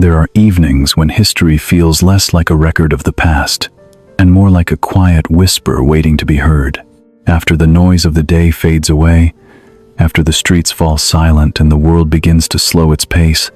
There are evenings when history feels less like a record of the past and more like a quiet whisper waiting to be heard. After the noise of the day fades away, after the streets fall silent and the world begins to slow its pace,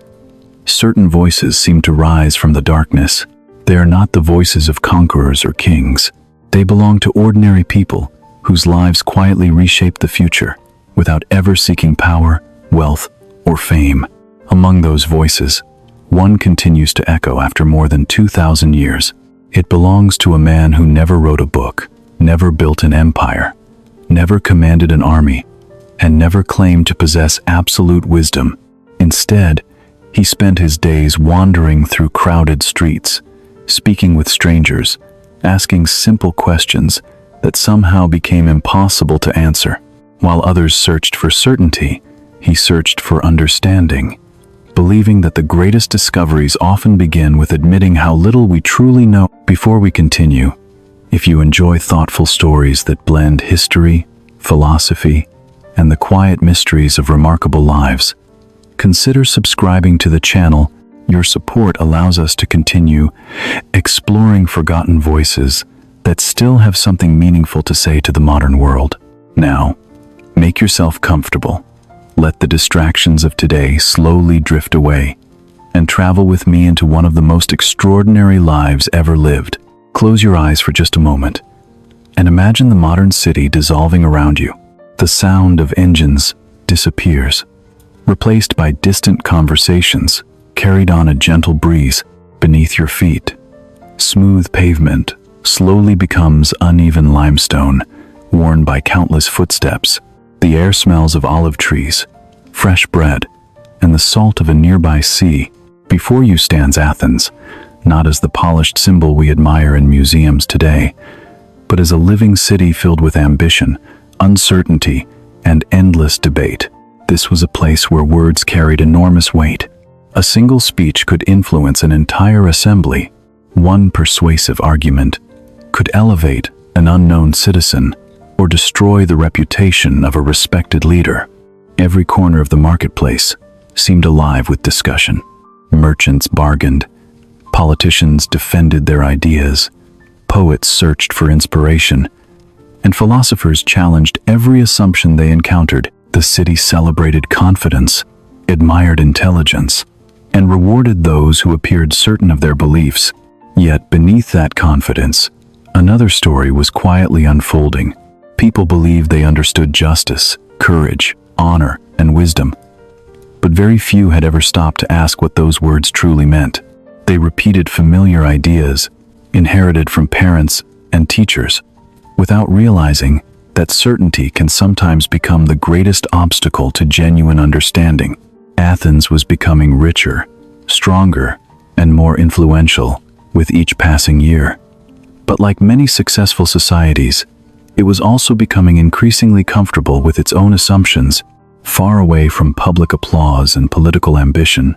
certain voices seem to rise from the darkness. They are not the voices of conquerors or kings. They belong to ordinary people whose lives quietly reshape the future without ever seeking power, wealth, or fame. Among those voices, one continues to echo after more than 2,000 years. It belongs to a man who never wrote a book, never built an empire, never commanded an army, and never claimed to possess absolute wisdom. Instead, he spent his days wandering through crowded streets, speaking with strangers, asking simple questions that somehow became impossible to answer. While others searched for certainty, he searched for understanding, believing that the greatest discoveries often begin with admitting how little we truly know. Before we continue, if you enjoy thoughtful stories that blend history, philosophy, and the quiet mysteries of remarkable lives, consider subscribing to the channel. Your support allows us to continue exploring forgotten voices that still have something meaningful to say to the modern world. Now, make yourself comfortable. Let the distractions of today slowly drift away and travel with me into one of the most extraordinary lives ever lived. Close your eyes for just a moment and imagine the modern city dissolving around you. The sound of engines disappears, replaced by distant conversations carried on a gentle breeze beneath your feet. Smooth pavement slowly becomes uneven limestone, worn by countless footsteps. The air smells of olive trees, fresh bread, and the salt of a nearby sea. Before you stands Athens, not as the polished symbol we admire in museums today, but as a living city filled with ambition, uncertainty, and endless debate. This was a place where words carried enormous weight. A single speech could influence an entire assembly. One persuasive argument could elevate an unknown citizen or destroy the reputation of a respected leader. Every corner of the marketplace seemed alive with discussion. Merchants bargained, politicians defended their ideas, poets searched for inspiration, and philosophers challenged every assumption they encountered. The city celebrated confidence, admired intelligence, and rewarded those who appeared certain of their beliefs. Yet beneath that confidence, another story was quietly unfolding. People believed they understood justice, courage, honor, and wisdom, but very few had ever stopped to ask what those words truly meant. They repeated familiar ideas, inherited from parents and teachers, without realizing that certainty can sometimes become the greatest obstacle to genuine understanding. Athens was becoming richer, stronger, and more influential with each passing year. But like many successful societies, it was also becoming increasingly comfortable with its own assumptions, far away from public applause and political ambition.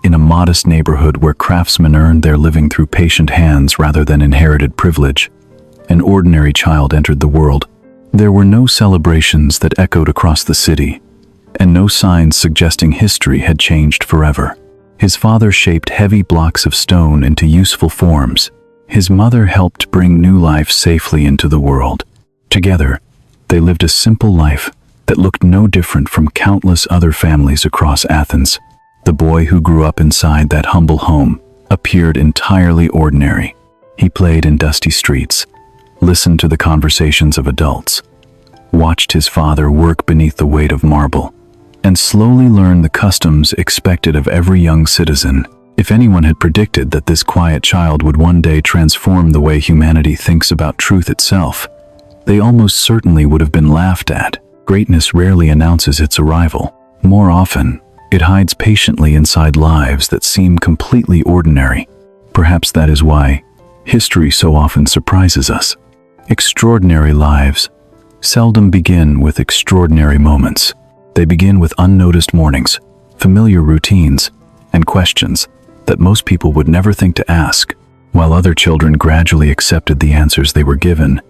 In a modest neighborhood where craftsmen earned their living through patient hands rather than inherited privilege, an ordinary child entered the world. There were no celebrations that echoed across the city, and no signs suggesting history had changed forever. His father shaped heavy blocks of stone into useful forms. His mother helped bring new life safely into the world. Together, they lived a simple life that looked no different from countless other families across Athens. The boy who grew up inside that humble home appeared entirely ordinary. He played in dusty streets, listened to the conversations of adults, watched his father work beneath the weight of marble, and slowly learned the customs expected of every young citizen. If anyone had predicted that this quiet child would one day transform the way humanity thinks about truth itself, they almost certainly would have been laughed at. Greatness rarely announces its arrival. More often, it hides patiently inside lives that seem completely ordinary. Perhaps that is why history so often surprises us. Extraordinary lives seldom begin with extraordinary moments. They begin with unnoticed mornings, familiar routines, and questions that most people would never think to ask. While other children gradually accepted the answers they were given,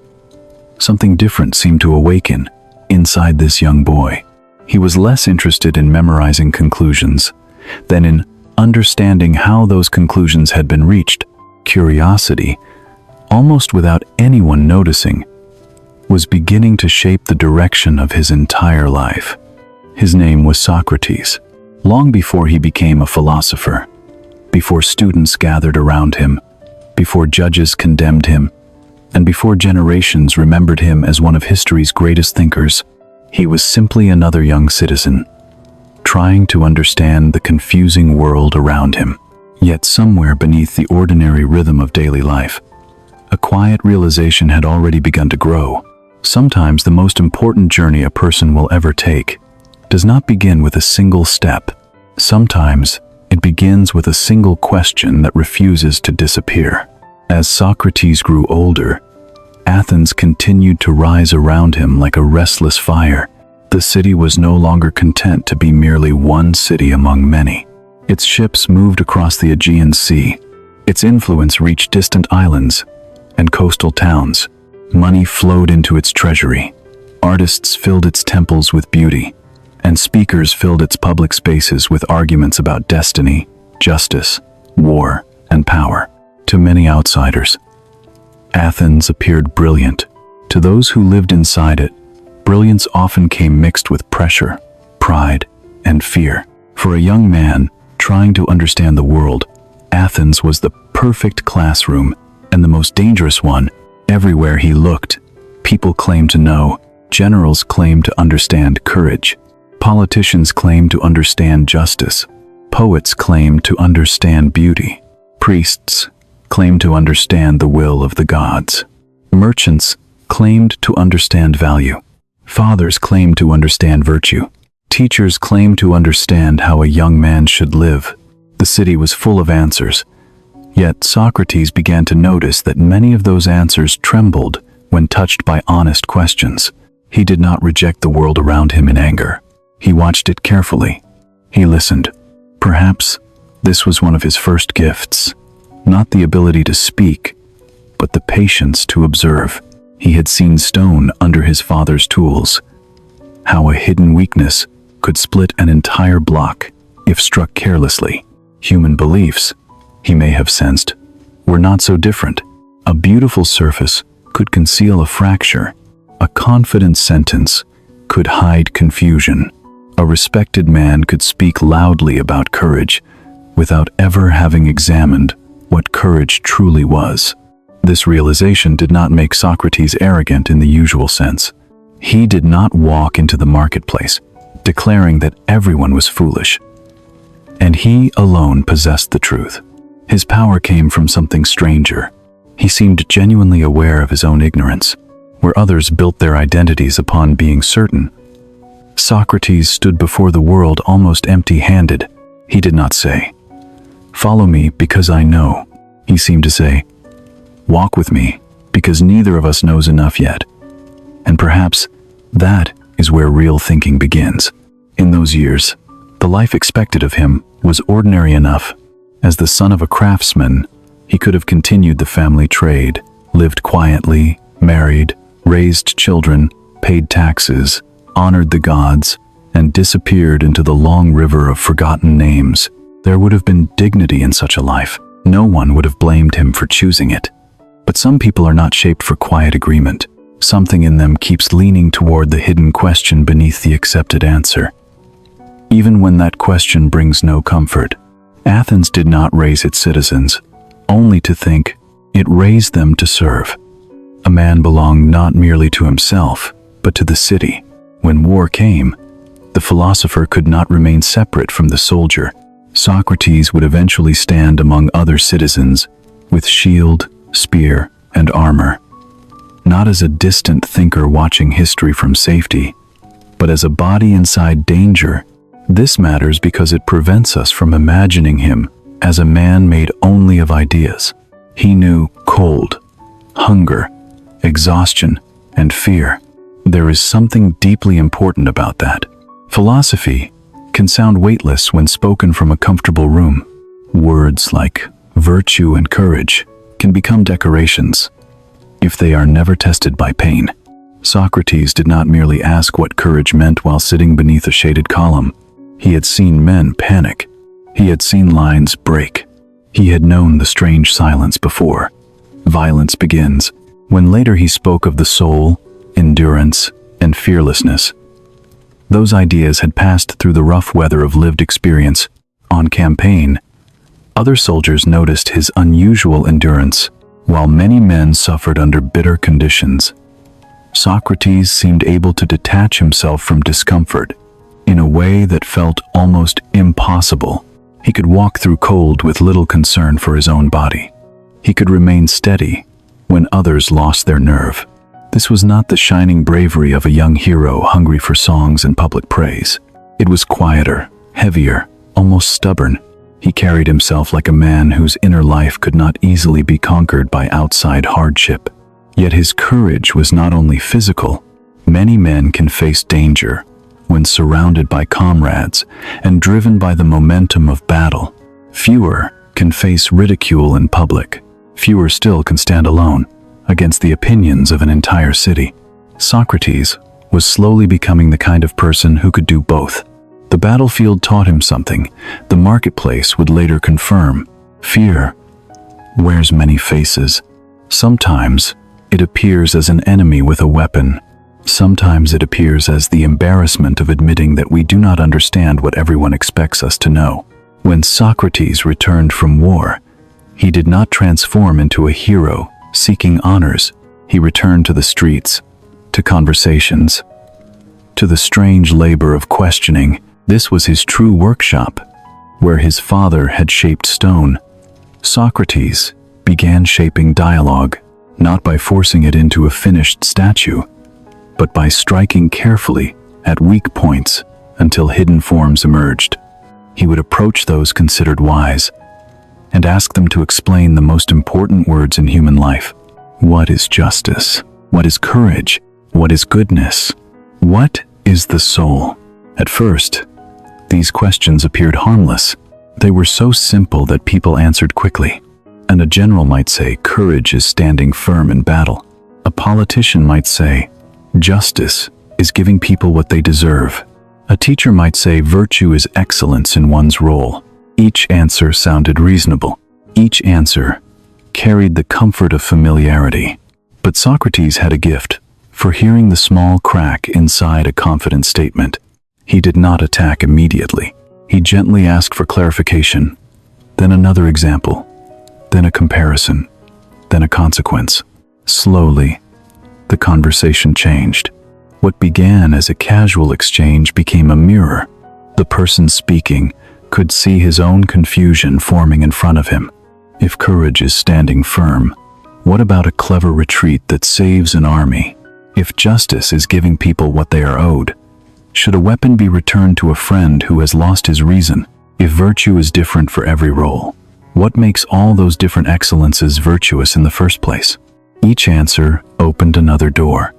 something different seemed to awaken inside this young boy. He was less interested in memorizing conclusions than in understanding how those conclusions had been reached, curiosity, almost without anyone noticing, was beginning to shape the direction of his entire life. His name was Socrates. Long before he became a philosopher, before students gathered around him, before judges condemned him, and before generations remembered him as one of history's greatest thinkers, he was simply another young citizen, trying to understand the confusing world around him. Yet somewhere beneath the ordinary rhythm of daily life, a quiet realization had already begun to grow. Sometimes the most important journey a person will ever take does not begin with a single step. Sometimes it begins with a single question that refuses to disappear. As Socrates grew older, Athens continued to rise around him like a restless fire. The city was no longer content to be merely one city among many. Its ships moved across the Aegean Sea. Its influence reached distant islands and coastal towns. Money flowed into its treasury. Artists filled its temples with beauty, and speakers filled its public spaces with arguments about destiny, justice, war, and power. To many outsiders, Athens appeared brilliant. To those who lived inside it, brilliance often came mixed with pressure, pride, and fear. For a young man trying to understand the world, Athens was the perfect classroom, and the most dangerous one. Everywhere he looked, people claimed to know, generals claimed to understand courage, politicians claimed to understand justice, poets claimed to understand beauty, priests claimed to understand the will of the gods, merchants claimed to understand value, fathers claimed to understand virtue, teachers claimed to understand how a young man should live. The city was full of answers. Yet Socrates began to notice that many of those answers trembled when touched by honest questions. He did not reject the world around him in anger. He watched it carefully. He listened. Perhaps this was one of his first gifts, not the ability to speak, but the patience to observe. He had seen stone under his father's tools, how a hidden weakness could split an entire block if struck carelessly. Human beliefs, he may have sensed, were not so different. A beautiful surface could conceal a fracture. A confident sentence could hide confusion. A respected man could speak loudly about courage without ever having examined what courage truly was. This realization did not make Socrates arrogant in the usual sense. He did not walk into the marketplace declaring that everyone was foolish, and he alone possessed the truth. His power came from something stranger. He seemed genuinely aware of his own ignorance, where others built their identities upon being certain. Socrates stood before the world almost empty-handed. He did not say, "Follow me because I know." He seemed to say, "Walk with me because neither of us knows enough yet." And perhaps that is where real thinking begins. In those years, the life expected of him was ordinary enough. As the son of a craftsman, he could have continued the family trade, lived quietly, married, raised children, paid taxes, honored the gods, and disappeared into the long river of forgotten names. There would have been dignity in such a life. No one would have blamed him for choosing it. But some people are not shaped for quiet agreement. Something in them keeps leaning toward the hidden question beneath the accepted answer, even when that question brings no comfort. Athens did not raise its citizens only to think, it raised them to serve. A man belonged not merely to himself, but to the city. When war came, the philosopher could not remain separate from the soldier. Socrates would eventually stand among other citizens with shield, spear, and armor, not as a distant thinker watching history from safety, but as a body inside danger. This matters because it prevents us from imagining him as a man made only of ideas. He knew cold, hunger, exhaustion, and fear. There is something deeply important about that. Philosophy can sound weightless when spoken from a comfortable room. Words like virtue and courage can become decorations if they are never tested by pain. Socrates did not merely ask what courage meant while sitting beneath a shaded column. He had seen men panic, He had seen lines break. He had known the strange silence before. Violence begins. When later he spoke of the soul, endurance, and fearlessness, those ideas had passed through the rough weather of lived experience. On campaign, other soldiers noticed his unusual endurance, while many men suffered under bitter conditions. Socrates seemed able to detach himself from discomfort in a way that felt almost impossible. He could walk through cold with little concern for his own body. He could remain steady when others lost their nerve. This was not the shining bravery of a young hero hungry for songs and public praise. It was quieter, heavier, almost stubborn. He carried himself like a man whose inner life could not easily be conquered by outside hardship. Yet his courage was not only physical. Many men can face danger when surrounded by comrades and driven by the momentum of battle. Fewer can face ridicule in public. Fewer still can stand alone against the opinions of an entire city. Socrates was slowly becoming the kind of person who could do both. The battlefield taught him something the marketplace would later confirm. Fear wears many faces. Sometimes it appears as an enemy with a weapon. Sometimes it appears as the embarrassment of admitting that we do not understand what everyone expects us to know. When Socrates returned from war, he did not transform into a hero seeking honors. He returned to the streets, to conversations, to the strange labor of questioning. This was his true workshop, where his father had shaped stone. Socrates began shaping dialogue, not by forcing it into a finished statue, but by striking carefully at weak points until hidden forms emerged. He would approach those considered wise and ask them to explain the most important words in human life. What is justice? What is courage? What is goodness? What is the soul? At first, these questions appeared harmless. They were so simple that people answered quickly. And a general might say, courage is standing firm in battle. A politician might say, justice is giving people what they deserve. A teacher might say, virtue is excellence in one's role. Each answer sounded reasonable. Each answer carried the comfort of familiarity. But Socrates had a gift for hearing the small crack inside a confident statement. He did not attack immediately. He gently asked for clarification, then another example, then a comparison, then a consequence. Slowly, the conversation changed. What began as a casual exchange became a mirror. The person speaking could see his own confusion forming in front of him. If courage is standing firm, what about a clever retreat that saves an army? If justice is giving people what they are owed, should a weapon be returned to a friend who has lost his reason? If virtue is different for every role, what makes all those different excellences virtuous in the first place? Each answer opened another door,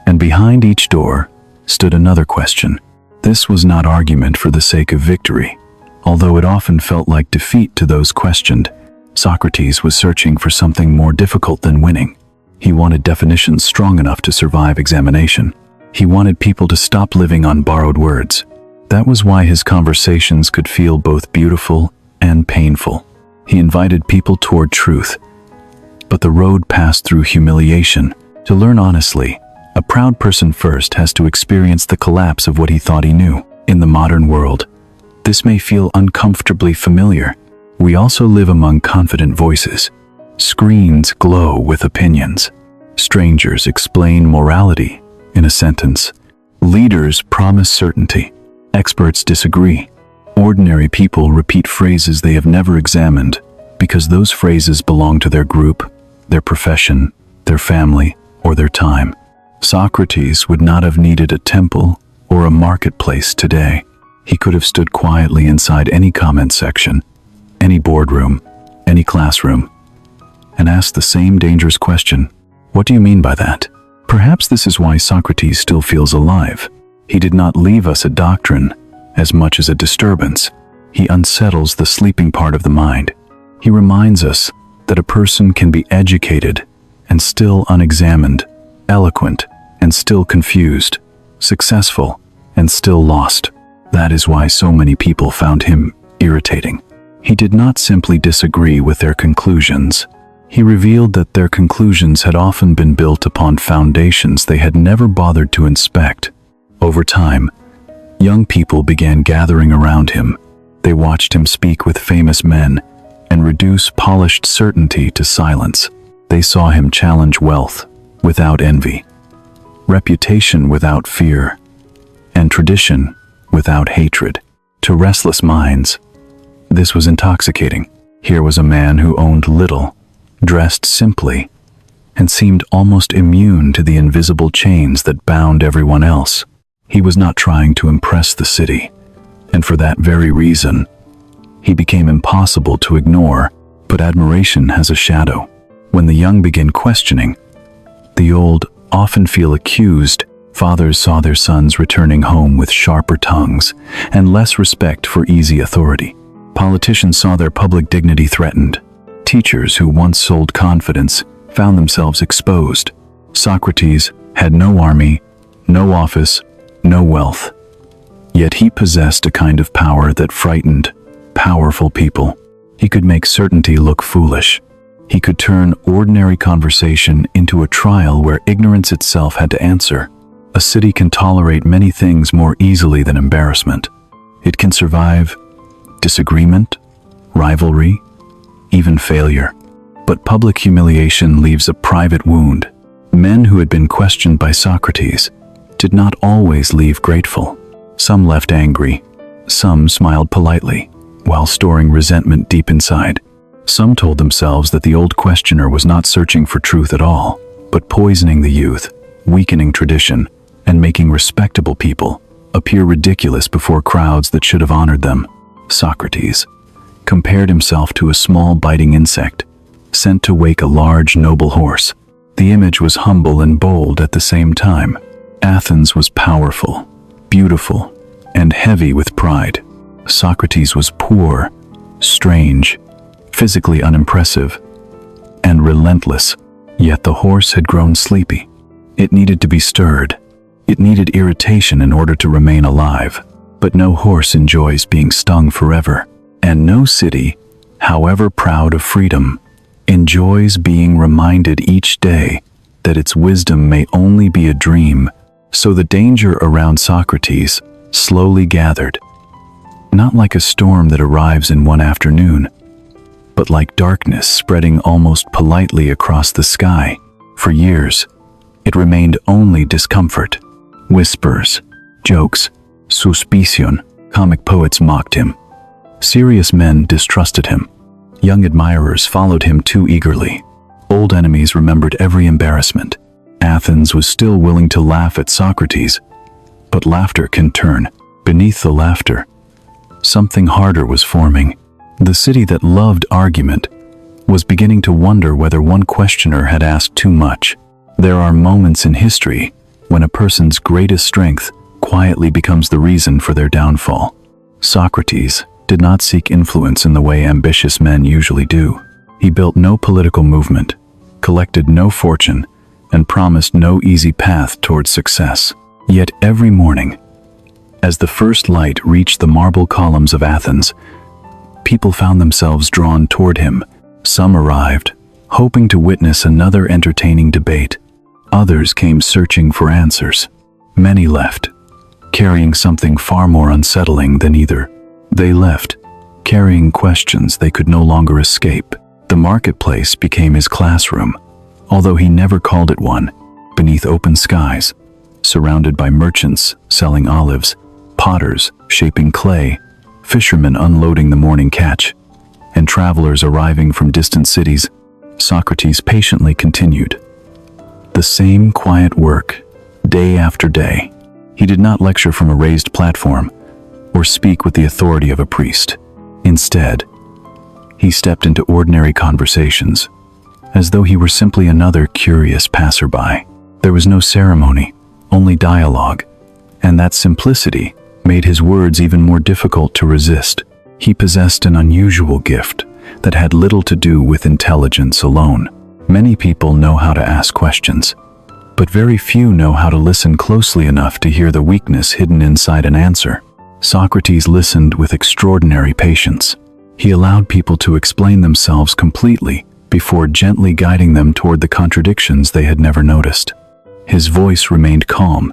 and behind each door stood another question. This was not argument for the sake of victory. Although it often felt like defeat to those questioned, Socrates was searching for something more difficult than winning. He wanted definitions strong enough to survive examination. He wanted people to stop living on borrowed words. That was why his conversations could feel both beautiful and painful. He invited people toward truth, but the road passed through humiliation. To learn honestly, a proud person first has to experience the collapse of what he thought he knew. In the modern world, this may feel uncomfortably familiar. We also live among confident voices. Screens glow with opinions. Strangers explain morality in a sentence. Leaders promise certainty. Experts disagree. Ordinary people repeat phrases they have never examined because those phrases belong to their group, their profession, their family, or their time. Socrates would not have needed a temple or a marketplace today. He could have stood quietly inside any comment section, any boardroom, any classroom, and asked the same dangerous question. What do you mean by that? Perhaps this is why Socrates still feels alive. He did not leave us a doctrine as much as a disturbance. He unsettles the sleeping part of the mind. He reminds us that a person can be educated and still unexamined, eloquent and still confused, successful and still lost. That is why so many people found him irritating. He did not simply disagree with their conclusions. He revealed that their conclusions had often been built upon foundations they had never bothered to inspect. Over time, young people began gathering around him. They watched him speak with famous men and reduce polished certainty to silence. They saw him challenge wealth without envy, reputation without fear, and tradition without hatred. To restless minds, this was intoxicating. Here was a man who owned little, dressed simply, and seemed almost immune to the invisible chains that bound everyone else. He was not trying to impress the city, and for that very reason, he became impossible to ignore. But admiration has a shadow. When the young begin questioning, the old often feel accused. Fathers saw their sons returning home with sharper tongues and less respect for easy authority. Politicians saw their public dignity threatened. Teachers who once sold confidence found themselves exposed. Socrates had no army, no office, no wealth. Yet he possessed a kind of power that frightened powerful people. He could make certainty look foolish. He could turn ordinary conversation into a trial where ignorance itself had to answer. A city can tolerate many things more easily than embarrassment. It can survive disagreement, rivalry, even failure. But public humiliation leaves a private wound. Men who had been questioned by Socrates did not always leave grateful. Some left angry, some smiled politely, while storing resentment deep inside. Some told themselves that the old questioner was not searching for truth at all, but poisoning the youth, weakening tradition, and making respectable people appear ridiculous before crowds that should have honored them. Socrates compared himself to a small biting insect, sent to wake a large noble horse. The image was humble and bold at the same time. Athens was powerful, beautiful, and heavy with pride. Socrates was poor, strange, physically unimpressive, and relentless. Yet the horse had grown sleepy. It needed to be stirred. It needed irritation in order to remain alive. But no horse enjoys being stung forever. And no city, however proud of freedom, enjoys being reminded each day that its wisdom may only be a dream. So the danger around Socrates slowly gathered, not like a storm that arrives in one afternoon, but like darkness spreading almost politely across the sky. For years, it remained only discomfort. Whispers, jokes, suspicion. Comic poets mocked him. Serious men distrusted him. Young admirers followed him too eagerly. Old enemies remembered every embarrassment. Athens was still willing to laugh at Socrates, but laughter can turn. Beneath the laughter, something harder was forming. The city that loved argument was beginning to wonder whether one questioner had asked too much. There are moments in history when a person's greatest strength quietly becomes the reason for their downfall. Socrates did not seek influence in the way ambitious men usually do. He built no political movement, collected no fortune, and promised no easy path towards success. Yet every morning, as the first light reached the marble columns of Athens, people found themselves drawn toward him. Some arrived, hoping to witness another entertaining debate. Others came searching for answers. Many left, carrying something far more unsettling than either. They left, carrying questions they could no longer escape. The marketplace became his classroom, although he never called it one. Beneath open skies, surrounded by merchants selling olives, potters shaping clay, fishermen unloading the morning catch, and travelers arriving from distant cities, Socrates patiently continued. The same quiet work, day after day. He did not lecture from a raised platform or speak with the authority of a priest. Instead, he stepped into ordinary conversations, as though he were simply another curious passerby. There was no ceremony, only dialogue, and that simplicity made his words even more difficult to resist. He possessed an unusual gift that had little to do with intelligence alone. Many people know how to ask questions, but very few know how to listen closely enough to hear the weakness hidden inside an answer. Socrates listened with extraordinary patience. He allowed people to explain themselves completely before gently guiding them toward the contradictions they had never noticed. His voice remained calm.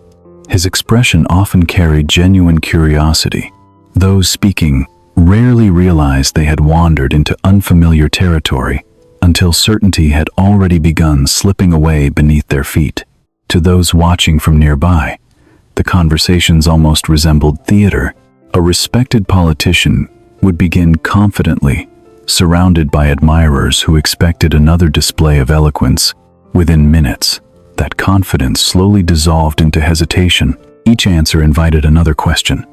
His expression often carried genuine curiosity. Those speaking rarely realized they had wandered into unfamiliar territory until certainty had already begun slipping away beneath their feet. To those watching from nearby, the conversations almost resembled theater. A respected politician would begin confidently, surrounded by admirers who expected another display of eloquence. Within minutes, that confidence slowly dissolved into hesitation. Each answer invited another question.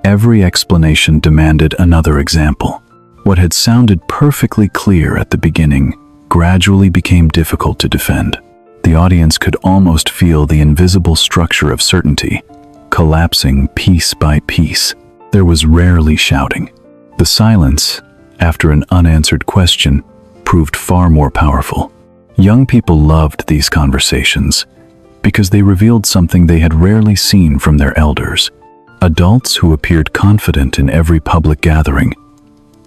Every explanation demanded another example. What had sounded perfectly clear at the beginning gradually became difficult to defend. The audience could almost feel the invisible structure of certainty collapsing piece by piece. There was rarely shouting. The silence, after an unanswered question, proved far more powerful. Young people loved these conversations because they revealed something they had rarely seen from their elders. Adults who appeared confident in every public gathering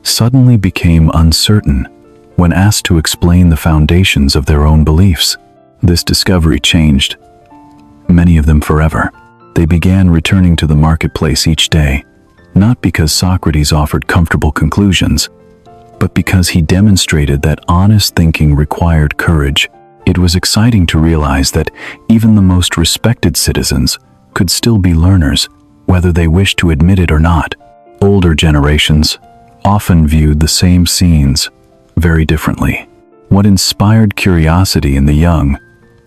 suddenly became uncertain when asked to explain the foundations of their own beliefs. This discovery changed many of them forever. They began returning to the marketplace each day, not because Socrates offered comfortable conclusions, but because he demonstrated that honest thinking required courage. It was exciting to realize that even the most respected citizens could still be learners, whether they wished to admit it or not. Older generations often viewed the same scenes very differently. What inspired curiosity in the young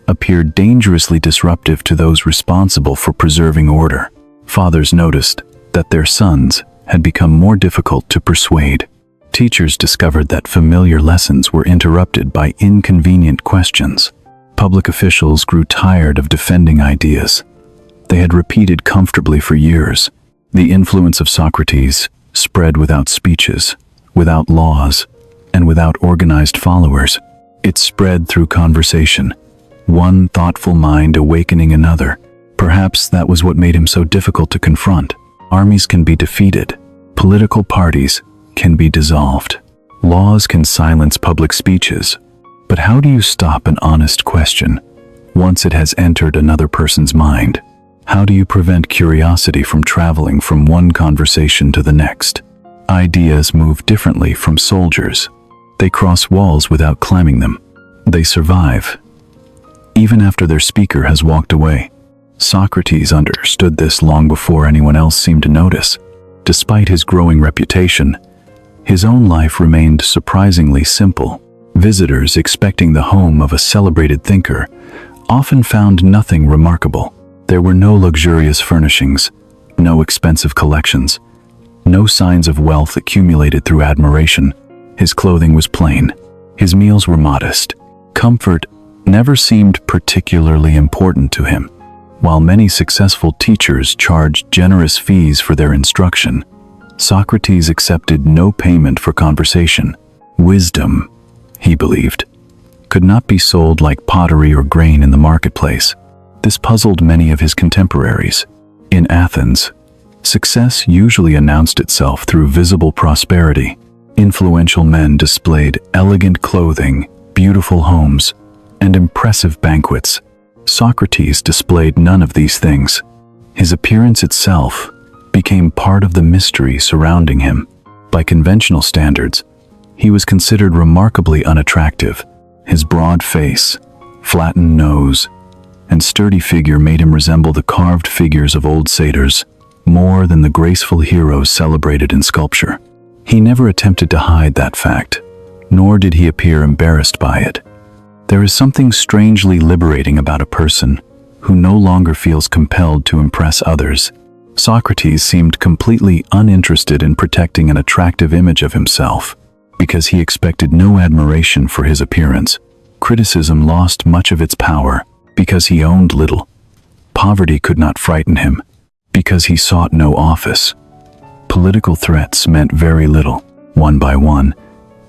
appeared dangerously disruptive to those responsible for preserving order. Fathers noticed that their sons had become more difficult to persuade. Teachers discovered that familiar lessons were interrupted by inconvenient questions. Public officials grew tired of defending ideas they had repeated comfortably for years. The influence of Socrates spread without speeches, without laws, and without organized followers. It spread through conversation, one thoughtful mind awakening another. Perhaps that was what made him so difficult to confront. Armies can be defeated. Political parties can be dissolved. Laws can silence public speeches. But how do you stop an honest question once it has entered another person's mind? How do you prevent curiosity from traveling from one conversation to the next? Ideas move differently from soldiers. They cross walls without climbing them. They survive, even after their speaker has walked away. Socrates understood this long before anyone else seemed to notice. Despite his growing reputation, his own life remained surprisingly simple. Visitors expecting the home of a celebrated thinker often found nothing remarkable. There were no luxurious furnishings, no expensive collections, no signs of wealth accumulated through admiration. His clothing was plain. His meals were modest. Comfort never seemed particularly important to him. While many successful teachers charged generous fees for their instruction, Socrates accepted no payment for conversation. Wisdom, he believed, could not be sold like pottery or grain in the marketplace. This puzzled many of his contemporaries. In Athens, success usually announced itself through visible prosperity. Influential men displayed elegant clothing, beautiful homes, and impressive banquets. Socrates displayed none of these things. His appearance itself became part of the mystery surrounding him. By conventional standards, he was considered remarkably unattractive. His broad face, flattened nose, and sturdy figure made him resemble the carved figures of old satyrs more than the graceful heroes celebrated in sculpture. He never attempted to hide that fact, nor did he appear embarrassed by it. There is something strangely liberating about a person who no longer feels compelled to impress others. Socrates seemed completely uninterested in protecting an attractive image of himself. Because he expected no admiration for his appearance, criticism lost much of its power. Because he owned little, poverty could not frighten him. Because he sought no office, political threats meant very little. One by one,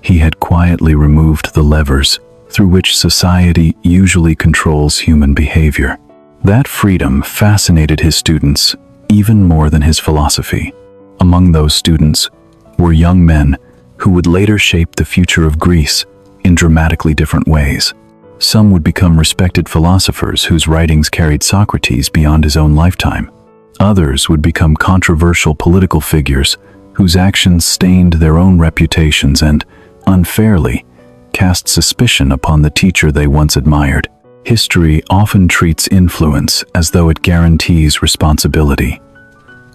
he had quietly removed the levers through which society usually controls human behavior. That freedom fascinated his students even more than his philosophy. Among those students were young men who would later shape the future of Greece in dramatically different ways. Some would become respected philosophers whose writings carried Socrates beyond his own lifetime. Others would become controversial political figures whose actions stained their own reputations and, unfairly, cast suspicion upon the teacher they once admired. History often treats influence as though it guarantees responsibility.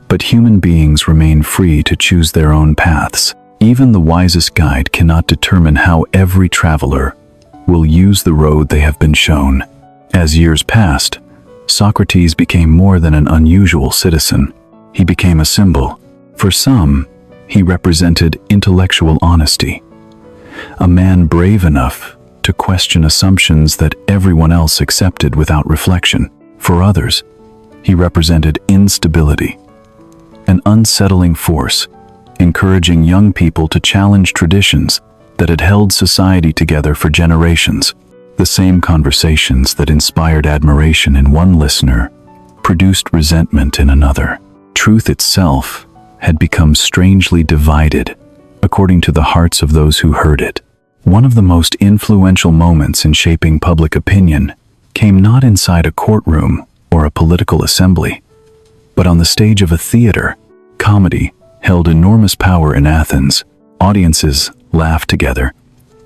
But human beings remain free to choose their own paths. Even the wisest guide cannot determine how every traveler will use the road they have been shown. As years passed, Socrates became more than an unusual citizen. He became a symbol. For some, he represented intellectual honesty, a man brave enough to question assumptions that everyone else accepted without reflection. For others, he represented instability, an unsettling force, encouraging young people to challenge traditions that had held society together for generations. The same conversations that inspired admiration in one listener produced resentment in another. Truth itself had become strangely divided according to the hearts of those who heard it. One of the most influential moments in shaping public opinion came not inside a courtroom or a political assembly, but on the stage of a theater. Comedy held enormous power in Athens. Audiences laughed together,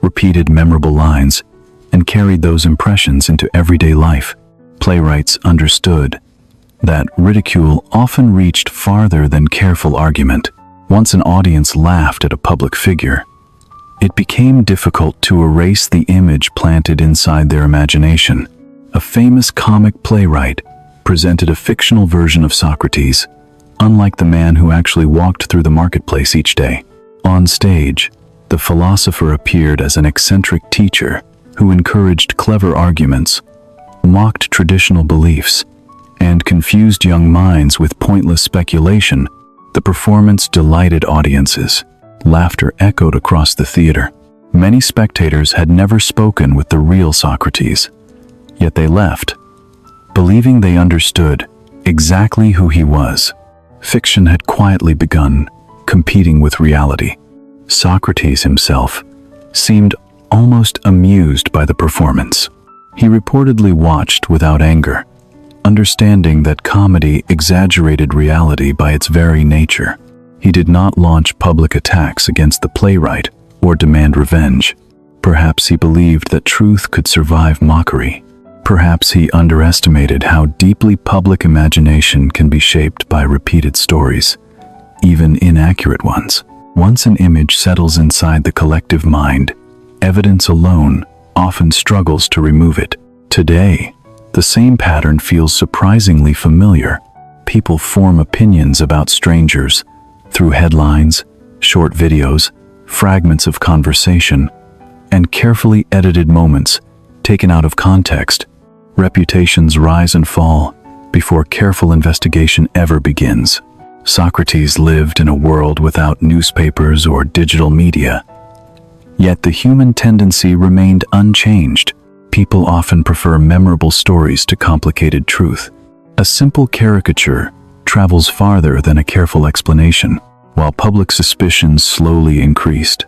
repeated memorable lines, and carried those impressions into everyday life. Playwrights understood that ridicule often reached farther than careful argument. Once an audience laughed at a public figure, it became difficult to erase the image planted inside their imagination. A famous comic playwright presented a fictional version of Socrates, unlike the man who actually walked through the marketplace each day. On stage, the philosopher appeared as an eccentric teacher who encouraged clever arguments, mocked traditional beliefs, and confused young minds with pointless speculation. The performance delighted audiences. Laughter echoed across the theater. Many spectators had never spoken with the real Socrates, yet they left, believing they understood exactly who he was. Fiction had quietly begun, competing with reality. Socrates himself seemed almost amused by the performance. He reportedly watched without anger, understanding that comedy exaggerated reality by its very nature. He did not launch public attacks against the playwright or demand revenge. Perhaps he believed that truth could survive mockery. Perhaps he underestimated how deeply public imagination can be shaped by repeated stories, even inaccurate ones. Once an image settles inside the collective mind, evidence alone often struggles to remove it. Today, the same pattern feels surprisingly familiar. People form opinions about strangers through headlines, short videos, fragments of conversation, and carefully edited moments taken out of context. Reputations rise and fall before careful investigation ever begins. Socrates lived in a world without newspapers or digital media. Yet the human tendency remained unchanged. People often prefer memorable stories to complicated truth. A simple caricature travels farther than a careful explanation. While public suspicions slowly increased,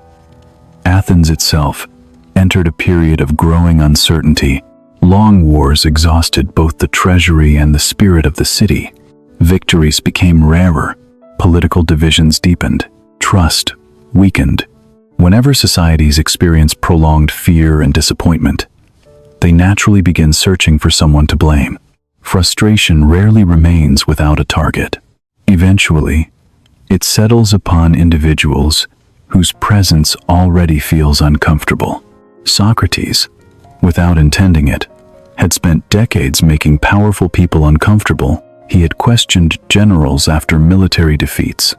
Athens itself entered a period of growing uncertainty. Long wars exhausted both the treasury and the spirit of the city. Victories became rarer. Political divisions deepened. Trust weakened. Whenever societies experience prolonged fear and disappointment, they naturally begin searching for someone to blame. Frustration rarely remains without a target. Eventually, it settles upon individuals whose presence already feels uncomfortable. Socrates, without intending it, had spent decades making powerful people uncomfortable. He had questioned generals after military defeats.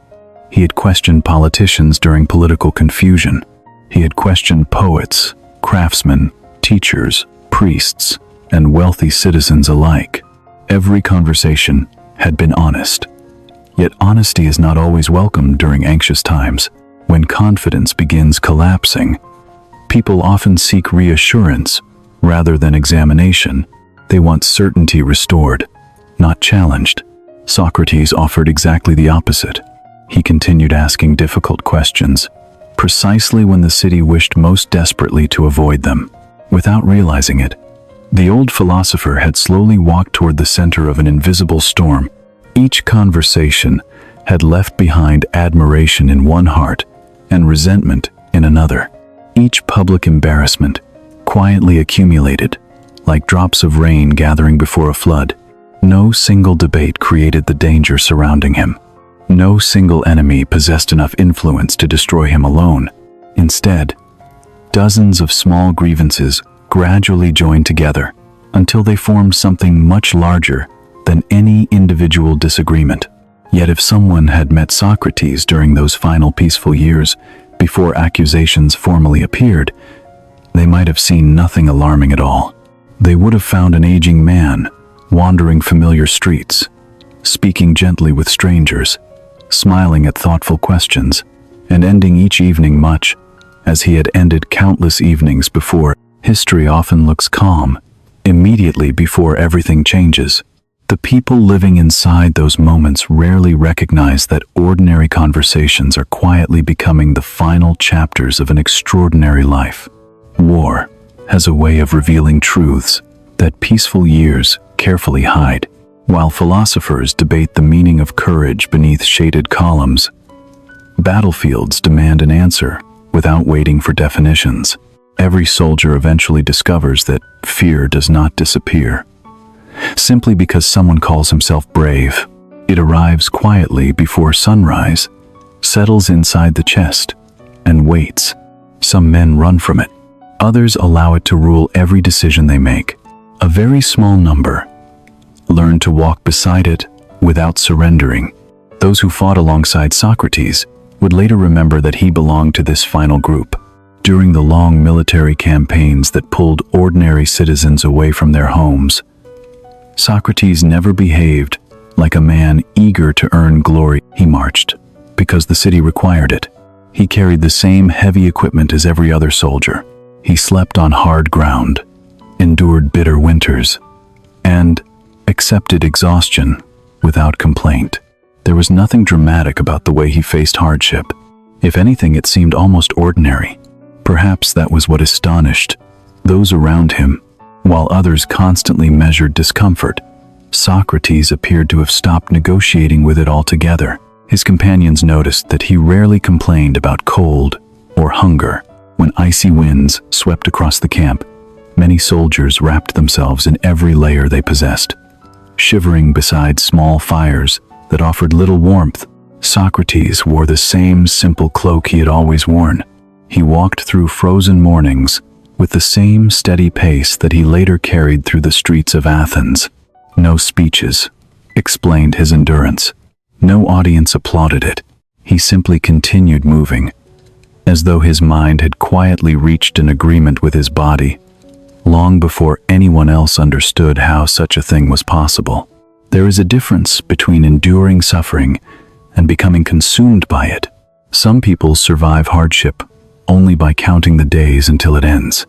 He had questioned politicians during political confusion. He had questioned poets, craftsmen, teachers, priests, and wealthy citizens alike. Every conversation had been honest. Yet honesty is not always welcomed during anxious times. When confidence begins collapsing, people often seek reassurance rather than examination. They want certainty restored, not challenged. Socrates offered exactly the opposite. he continued asking difficult questions, precisely when the city wished most desperately to avoid them. Without realizing it, the old philosopher had slowly walked toward the center of an invisible storm. Each conversation had left behind admiration in one heart and resentment in another. Each public embarrassment quietly accumulated, like drops of rain gathering before a flood. No single debate created the danger surrounding him. No single enemy possessed enough influence to destroy him alone. Instead, dozens of small grievances gradually joined together until they formed something much larger than any individual disagreement. Yet if someone had met Socrates during those final peaceful years before accusations formally appeared, they might have seen nothing alarming at all. They would have found an aging man wandering familiar streets, speaking gently with strangers, smiling at thoughtful questions, and ending each evening much as he had ended countless evenings before. History often looks calm, immediately before everything changes. The people living inside those moments rarely recognize that ordinary conversations are quietly becoming the final chapters of an extraordinary life. War has a way of revealing truths that peaceful years carefully hide. While philosophers debate the meaning of courage beneath shaded columns, battlefields demand an answer without waiting for definitions. Every soldier eventually discovers that fear does not disappear simply because someone calls himself brave. It arrives quietly before sunrise, settles inside the chest, and waits. Some men run from it. Others allow it to rule every decision they make. A very small number learn to walk beside it without surrendering. Those who fought alongside Socrates would later remember that he belonged to this final group. During the long military campaigns that pulled ordinary citizens away from their homes, Socrates never behaved like a man eager to earn glory. He marched because the city required it. He carried the same heavy equipment as every other soldier. He slept on hard ground, endured bitter winters, and accepted exhaustion without complaint. There was nothing dramatic about the way he faced hardship. If anything, it seemed almost ordinary. Perhaps that was what astonished those around him. While others constantly measured discomfort, Socrates appeared to have stopped negotiating with it altogether. His companions noticed that he rarely complained about cold or hunger. When icy winds swept across the camp, many soldiers wrapped themselves in every layer they possessed, shivering beside small fires that offered little warmth. Socrates wore the same simple cloak he had always worn. He walked through frozen mornings with the same steady pace that he later carried through the streets of Athens. No speeches explained his endurance. No audience applauded it. He simply continued moving, as though his mind had quietly reached an agreement with his body, long before anyone else understood how such a thing was possible. There is a difference between enduring suffering and becoming consumed by it. Some people survive hardship only by counting the days until it ends.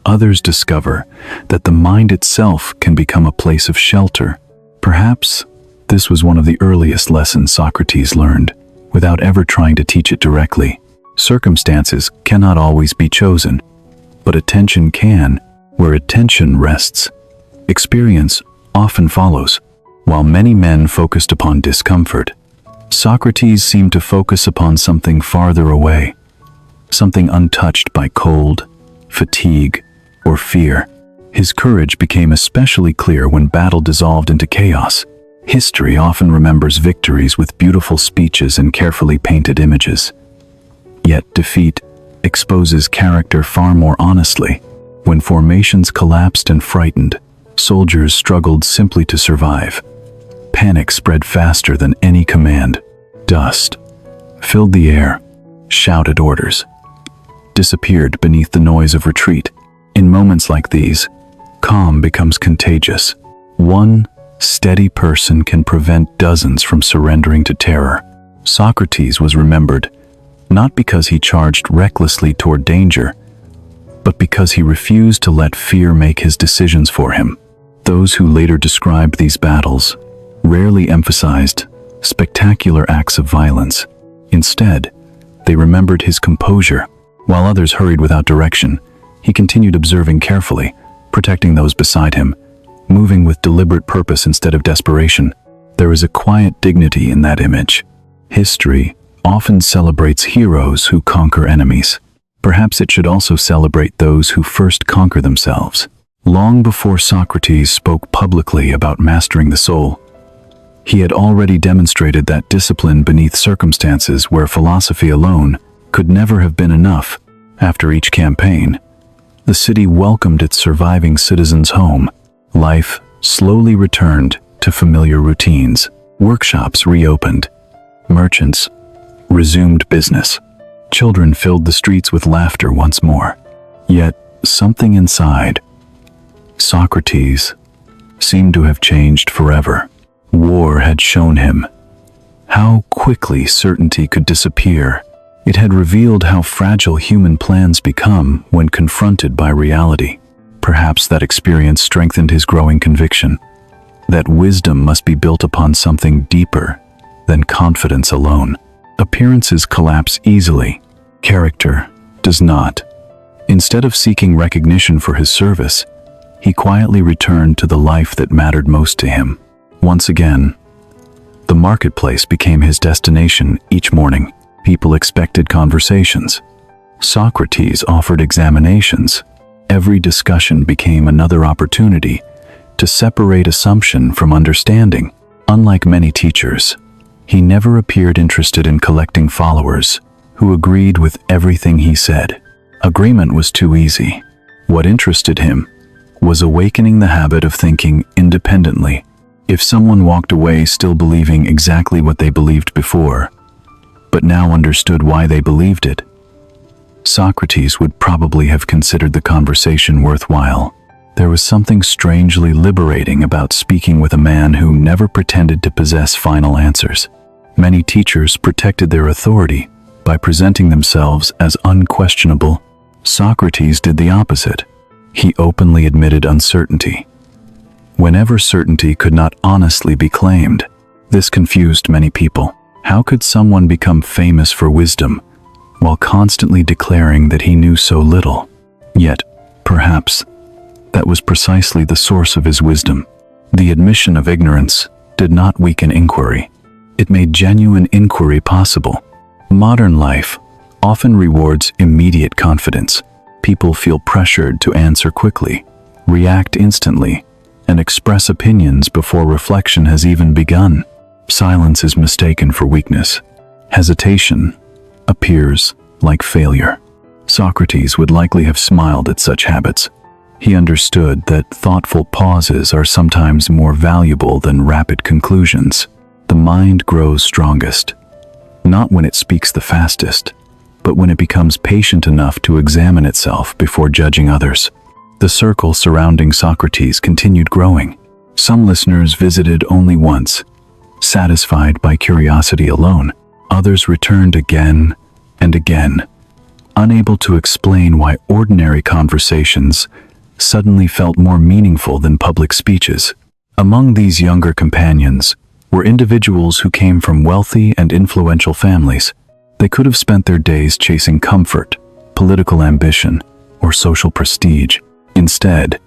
Others discover that the mind itself can become a place of shelter. Perhaps this was one of the earliest lessons Socrates learned, without ever trying to teach it directly. Circumstances cannot always be chosen, but attention can. Where attention rests, experience often follows. While many men focused upon discomfort, Socrates seemed to focus upon something farther away, something untouched by cold, fatigue, or fear. His courage became especially clear when battle dissolved into chaos. History often remembers victories with beautiful speeches and carefully painted images. Yet defeat exposes character far more honestly. When formations collapsed and frightened, soldiers struggled simply to survive. Panic spread faster than any command. Dust filled the air, shouted orders, disappeared beneath the noise of retreat. In moments like these, calm becomes contagious. One steady person can prevent dozens from surrendering to terror. Socrates was remembered not because he charged recklessly toward danger, but because he refused to let fear make his decisions for him. Those who later described these battles rarely emphasized spectacular acts of violence. Instead, they remembered his composure. While others hurried without direction, he continued observing carefully, protecting those beside him, moving with deliberate purpose instead of desperation. There is a quiet dignity in that image. History often celebrates heroes who conquer enemies. Perhaps it should also celebrate those who first conquer themselves. Long before Socrates spoke publicly about mastering the soul, he had already demonstrated that discipline beneath circumstances where philosophy alone could never have been enough. After each campaign, the city welcomed its surviving citizens home. Life slowly returned to familiar routines. Workshops reopened. Merchants resumed business. Children filled the streets with laughter once more. Yet, something inside Socrates seemed to have changed forever. War had shown him how quickly certainty could disappear. It had revealed how fragile human plans become when confronted by reality. Perhaps that experience strengthened his growing conviction that wisdom must be built upon something deeper than confidence alone. Appearances collapse easily. Character does not. Instead of seeking recognition for his service, he quietly returned to the life that mattered most to him. Once again, the marketplace became his destination each morning. People expected conversations. Socrates offered examinations. Every discussion became another opportunity to separate assumption from understanding. Unlike many teachers, he never appeared interested in collecting followers who agreed with everything he said. Agreement was too easy. What interested him was awakening the habit of thinking independently. If someone walked away still believing exactly what they believed before, but now understood why they believed it, Socrates would probably have considered the conversation worthwhile. There was something strangely liberating about speaking with a man who never pretended to possess final answers. Many teachers protected their authority by presenting themselves as unquestionable. Socrates did the opposite. He openly admitted uncertainty whenever certainty could not honestly be claimed. This confused many people. How could someone become famous for wisdom while constantly declaring that he knew so little? Yet, perhaps, that was precisely the source of his wisdom. The admission of ignorance did not weaken inquiry. It made genuine inquiry possible. Modern life often rewards immediate confidence. People feel pressured to answer quickly, react instantly, and express opinions before reflection has even begun. Silence is mistaken for weakness. Hesitation appears like failure. Socrates would likely have smiled at such habits. He understood that thoughtful pauses are sometimes more valuable than rapid conclusions. The mind grows strongest, not when it speaks the fastest, but when it becomes patient enough to examine itself before judging others. The circle surrounding Socrates continued growing. Some listeners visited only once, satisfied by curiosity alone. Others returned again and again, unable to explain why ordinary conversations suddenly felt more meaningful than public speeches. Among these younger companions were individuals who came from wealthy and influential families. They could have spent their days chasing comfort, political ambition, or social prestige. Instead,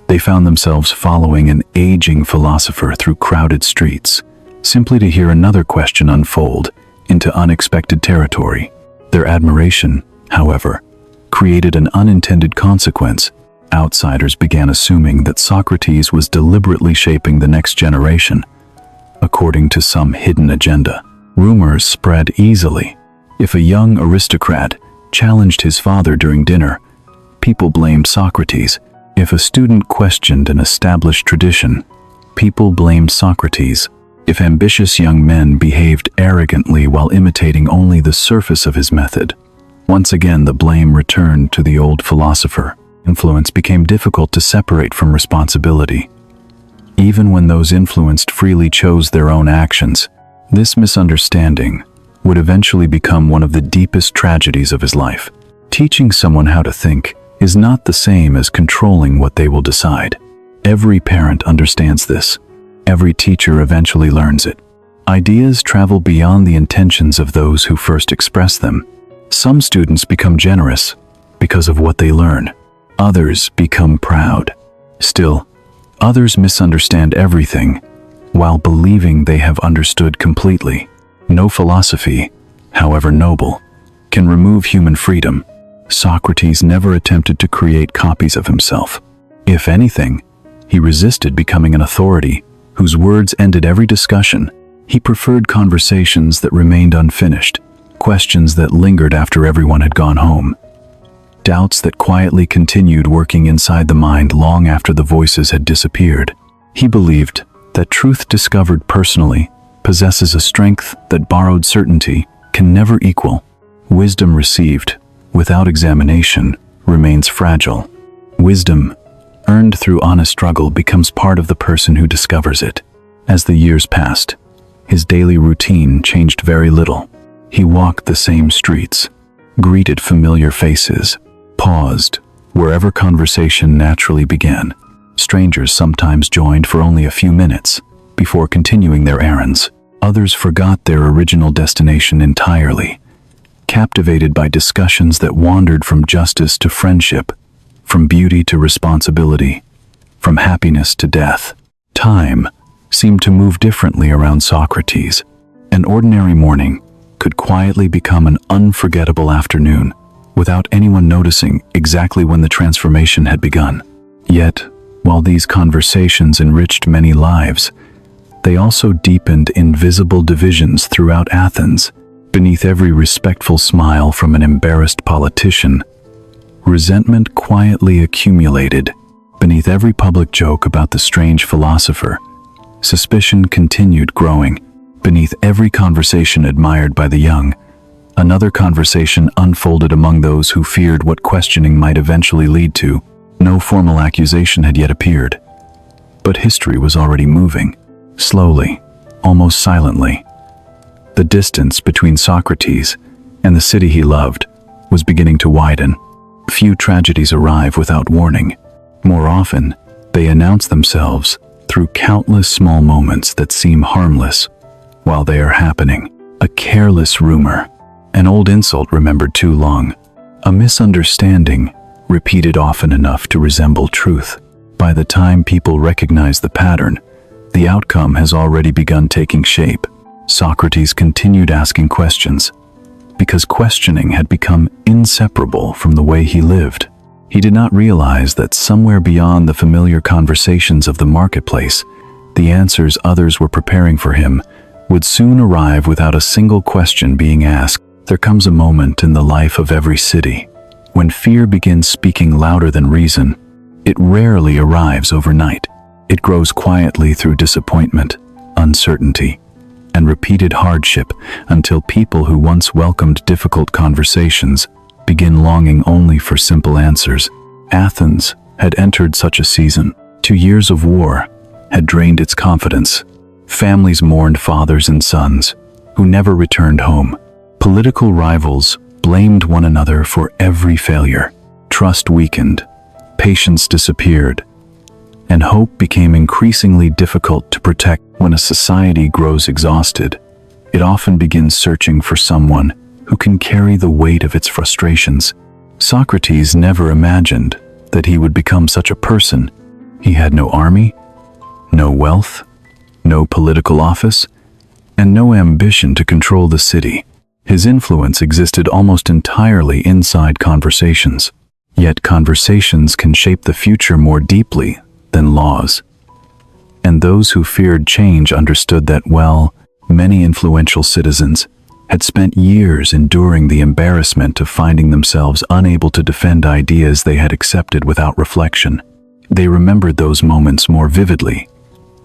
they found themselves following an aging philosopher through crowded streets, simply to hear another question unfold into unexpected territory. Their admiration, however, created an unintended consequence. Outsiders began assuming that Socrates was deliberately shaping the next generation, according to some hidden agenda. Rumors spread easily. If a young aristocrat challenged his father during dinner, people blamed Socrates. If a student questioned an established tradition, people blamed Socrates. If ambitious young men behaved arrogantly while imitating only the surface of his method, once again the blame returned to the old philosopher. Influence became difficult to separate from responsibility, even when those influenced freely chose their own actions. This misunderstanding would eventually become one of the deepest tragedies of his life. Teaching someone how to think is not the same as controlling what they will decide. Every parent understands this. Every teacher eventually learns it. Ideas travel beyond the intentions of those who first express them. Some students become generous because of what they learn. Others become proud. Still, others misunderstand everything while believing they have understood completely. No philosophy, however noble, can remove human freedom. Socrates never attempted to create copies of himself. If anything, he resisted becoming an authority whose words ended every discussion. He preferred conversations that remained unfinished, questions that lingered after everyone had gone home, doubts that quietly continued working inside the mind long after the voices had disappeared. He believed that truth discovered personally possesses a strength that borrowed certainty can never equal. Wisdom received without examination remains fragile. Wisdom earned through honest struggle becomes part of the person who discovers it. As the years passed, his daily routine changed very little. He walked the same streets, greeted familiar faces, paused wherever conversation naturally began. Strangers sometimes joined for only a few minutes before continuing their errands. Others forgot their original destination entirely, captivated by discussions that wandered from justice to friendship, from beauty to responsibility, from happiness to death. Time seemed to move differently around Socrates. An ordinary morning could quietly become an unforgettable afternoon without anyone noticing exactly when the transformation had begun. Yet, while these conversations enriched many lives, they also deepened invisible divisions throughout Athens. Beneath every respectful smile from an embarrassed politician, resentment quietly accumulated. Beneath every public joke about the strange philosopher, suspicion continued growing. Beneath every conversation admired by the young, another conversation unfolded among those who feared what questioning might eventually lead to. No formal accusation had yet appeared, but history was already moving. Slowly, almost silently, the distance between Socrates and the city he loved was beginning to widen. Few tragedies arrive without warning. More often, they announce themselves through countless small moments that seem harmless while they are happening. A careless rumor, an old insult remembered too long, a misunderstanding repeated often enough to resemble truth. By the time people recognize the pattern, the outcome has already begun taking shape. Socrates continued asking questions, because questioning had become inseparable from the way he lived. He did not realize that somewhere beyond the familiar conversations of the marketplace, the answers others were preparing for him would soon arrive without a single question being asked. There comes a moment in the life of every city when fear begins speaking louder than reason. It rarely arrives overnight. It grows quietly through disappointment, uncertainty, and repeated hardship until people who once welcomed difficult conversations begin longing only for simple answers. Athens had entered such a season. 2 years of war had drained its confidence. Families mourned fathers and sons who never returned home. Political rivals blamed one another for every failure. Trust weakened, patience disappeared, and hope became increasingly difficult to protect. When a society grows exhausted, it often begins searching for someone who can carry the weight of its frustrations. Socrates never imagined that he would become such a person. He had no army, no wealth, no political office, and no ambition to control the city. His influence existed almost entirely inside conversations. Yet conversations can shape the future more deeply than laws. And those who feared change understood that well. Many influential citizens had spent years enduring the embarrassment of finding themselves unable to defend ideas they had accepted without reflection. They remembered those moments more vividly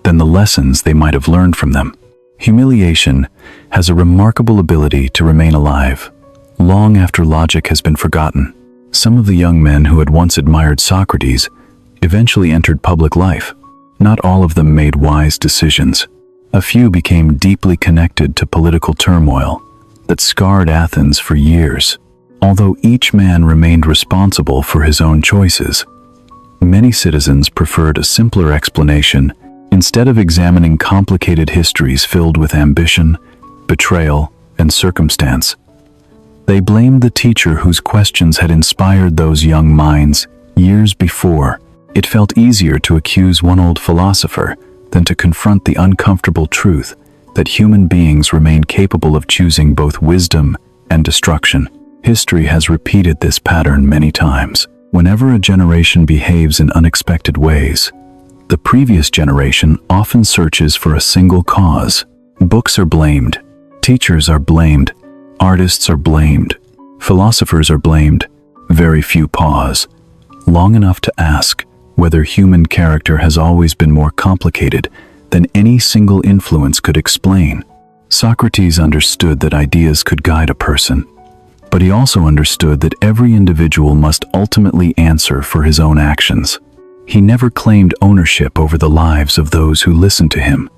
than the lessons they might have learned from them. Humiliation has a remarkable ability to remain alive long after logic has been forgotten. Some of the young men who had once admired Socrates eventually entered public life. Not all of them made wise decisions. A few became deeply connected to political turmoil that scarred Athens for years. Although each man remained responsible for his own choices, many citizens preferred a simpler explanation Instead of examining complicated histories filled with ambition, betrayal, and circumstance, they blamed the teacher whose questions had inspired those young minds years before. It felt easier to accuse one old philosopher than to confront the uncomfortable truth that human beings remain capable of choosing both wisdom and destruction. History has repeated this pattern many times. Whenever a generation behaves in unexpected ways, the previous generation often searches for a single cause. Books are blamed, teachers are blamed, artists are blamed, philosophers are blamed. Very few pause long enough to ask whether human character has always been more complicated than any single influence could explain. Socrates understood that ideas could guide a person, but he also understood that every individual must ultimately answer for his own actions. He never claimed ownership over the lives of those who listened to him.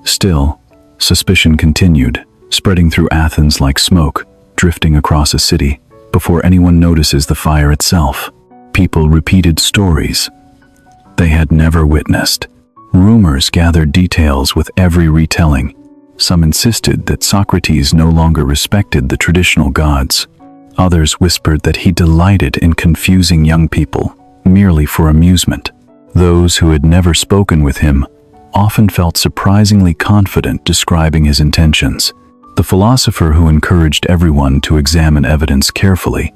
Still, suspicion continued, spreading through Athens like smoke, drifting across a city before anyone notices the fire itself. People repeated stories they had never witnessed. Rumors gathered details with every retelling. Some insisted that Socrates no longer respected the traditional gods. Others whispered that he delighted in confusing young people merely for amusement. Those who had never spoken with him often felt surprisingly confident describing his intentions. The philosopher who encouraged everyone to examine evidence carefully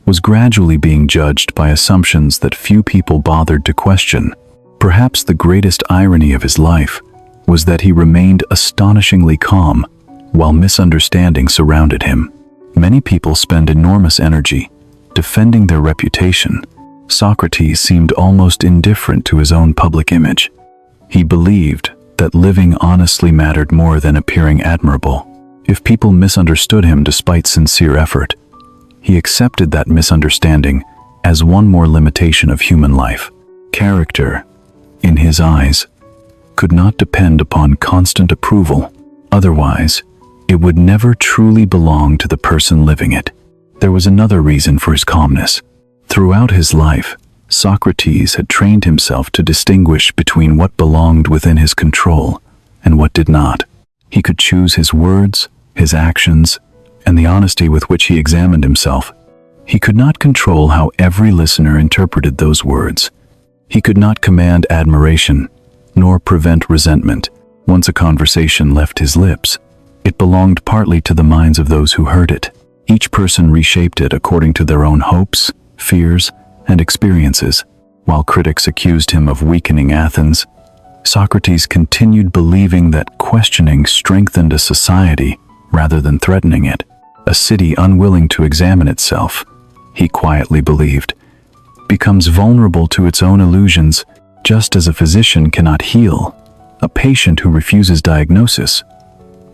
was gradually being judged by assumptions that few people bothered to question. Perhaps the greatest irony of his life was that he remained astonishingly calm while misunderstanding surrounded him. Many people spend enormous energy defending their reputation. Socrates seemed almost indifferent to his own public image. He believed that living honestly mattered more than appearing admirable. If people misunderstood him despite sincere effort, he accepted that misunderstanding as one more limitation of human life. Character, in his eyes, could not depend upon constant approval. Otherwise, it would never truly belong to the person living it. There was another reason for his calmness. Throughout his life, Socrates had trained himself to distinguish between what belonged within his control and what did not. He could choose his words, his actions, and the honesty with which he examined himself. He could not control how every listener interpreted those words. He could not command admiration, nor prevent resentment. Once a conversation left his lips, it belonged partly to the minds of those who heard it. Each person reshaped it according to their own hopes, fears, and experiences. While critics accused him of weakening Athens, Socrates continued believing that questioning strengthened a society rather than threatening it. A city unwilling to examine itself, he quietly believed, becomes vulnerable to its own illusions, just as a physician cannot heal a patient who refuses diagnosis.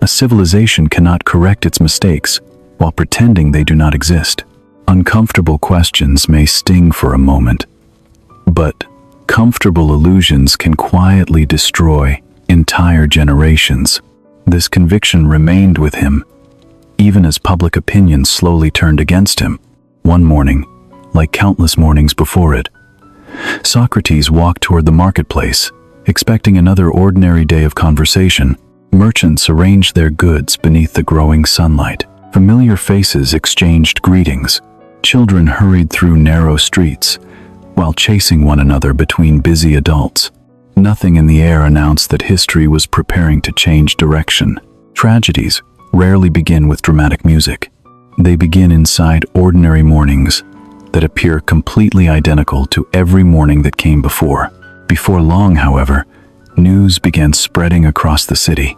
A civilization cannot correct its mistakes while pretending they do not exist. Uncomfortable questions may sting for a moment, but comfortable illusions can quietly destroy entire generations. This conviction remained with him, even as public opinion slowly turned against him. One morning, like countless mornings before it, Socrates walked toward the marketplace, expecting another ordinary day of conversation. Merchants arranged their goods beneath the growing sunlight. Familiar faces exchanged greetings. Children hurried through narrow streets, while chasing one another between busy adults. Nothing in the air announced that history was preparing to change direction. Tragedies rarely begin with dramatic music. They begin inside ordinary mornings that appear completely identical to every morning that came before. Before long, however, news began spreading across the city.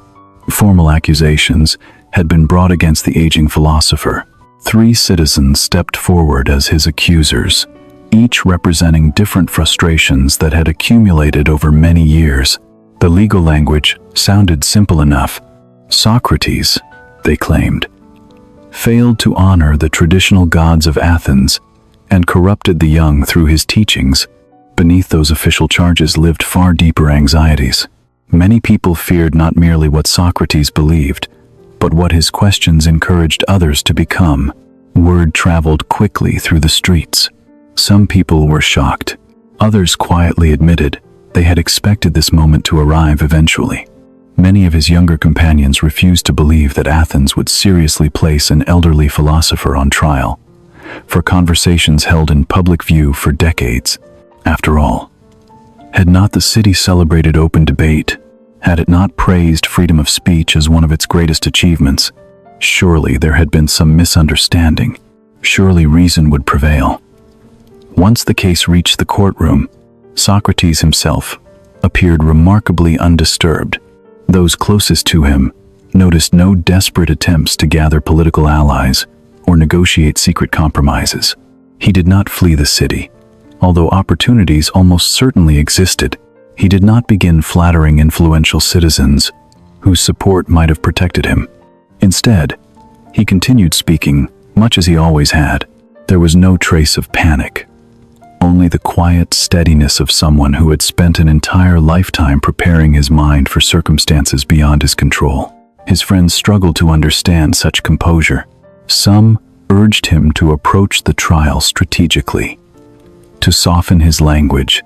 Formal accusations had been brought against the aging philosopher. 3 citizens stepped forward as his accusers, each representing different frustrations that had accumulated over many years. The legal language sounded simple enough. Socrates, they claimed, failed to honor the traditional gods of Athens and corrupted the young through his teachings. Beneath those official charges lived far deeper anxieties. Many people feared not merely what Socrates believed, but what his questions encouraged others to become. Word traveled quickly through the streets. Some people were shocked. Others quietly admitted They had expected this moment to arrive eventually. Many of his younger companions refused to believe that Athens would seriously place an elderly philosopher on trial for conversations held in public view for decades. After all, had not the city celebrated open debate? Had it not praised freedom of speech as one of its greatest achievements? Surely there had been some misunderstanding. Surely reason would prevail. Once the case reached the courtroom, Socrates himself appeared remarkably undisturbed. Those closest to him noticed no desperate attempts to gather political allies or negotiate secret compromises. He did not flee the city. Although opportunities almost certainly existed, he did not begin flattering influential citizens whose support might have protected him. Instead, he continued speaking much as he always had. There was no trace of panic, only the quiet steadiness of someone who had spent an entire lifetime preparing his mind for circumstances beyond his control. His friends struggled to understand such composure. Some urged him to approach the trial strategically, to soften his language,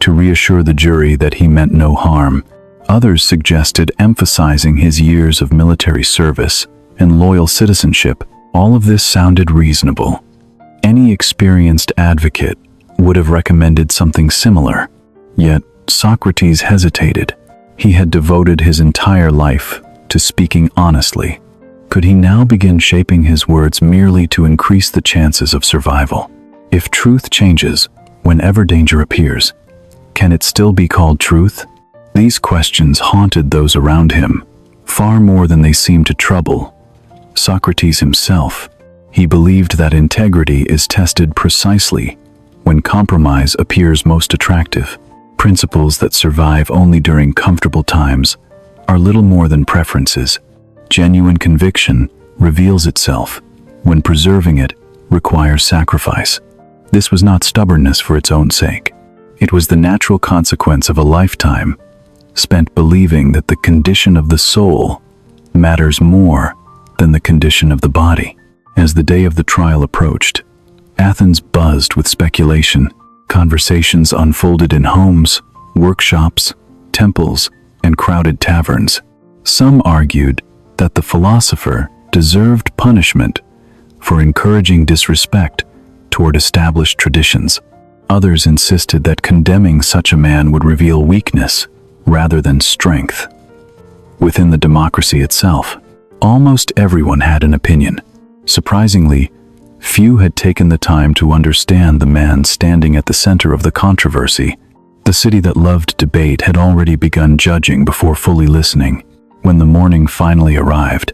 to reassure the jury that he meant no harm. Others suggested emphasizing his years of military service and loyal citizenship. All of this sounded reasonable. Any experienced advocate would have recommended something similar. Yet Socrates hesitated. He had devoted his entire life to speaking honestly. Could he now begin shaping his words merely to increase the chances of survival? If truth changes whenever danger appears, can it still be called truth? These questions haunted those around him, far more than they seemed to trouble Socrates himself. He believed that integrity is tested precisely when compromise appears most attractive. Principles that survive only during comfortable times are little more than preferences. Genuine conviction reveals itself when preserving it requires sacrifice. This was not stubbornness for its own sake. It was the natural consequence of a lifetime spent believing that the condition of the soul matters more than the condition of the body. As the day of the trial approached, Athens buzzed with speculation. Conversations unfolded in homes, workshops, temples, and crowded taverns. Some argued that the philosopher deserved punishment for encouraging disrespect toward established traditions. Others insisted that condemning such a man would reveal weakness rather than strength. Within the democracy itself, almost everyone had an opinion. Surprisingly, few had taken the time to understand the man standing at the center of the controversy. The city that loved debate had already begun judging before fully listening. When the morning finally arrived,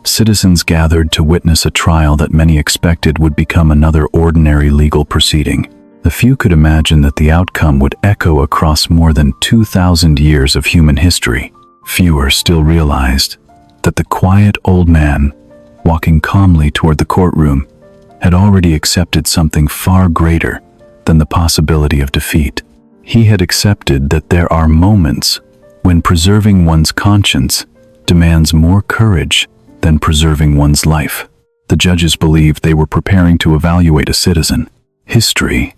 citizens gathered to witness a trial that many expected would become another ordinary legal proceeding. The few could imagine that the outcome would echo across more than 2,000 years of human history. Fewer still realized that the quiet old man, walking calmly toward the courtroom, had already accepted something far greater than the possibility of defeat. He had accepted that there are moments when preserving one's conscience demands more courage than preserving one's life. The judges believed they were preparing to evaluate a citizen. History,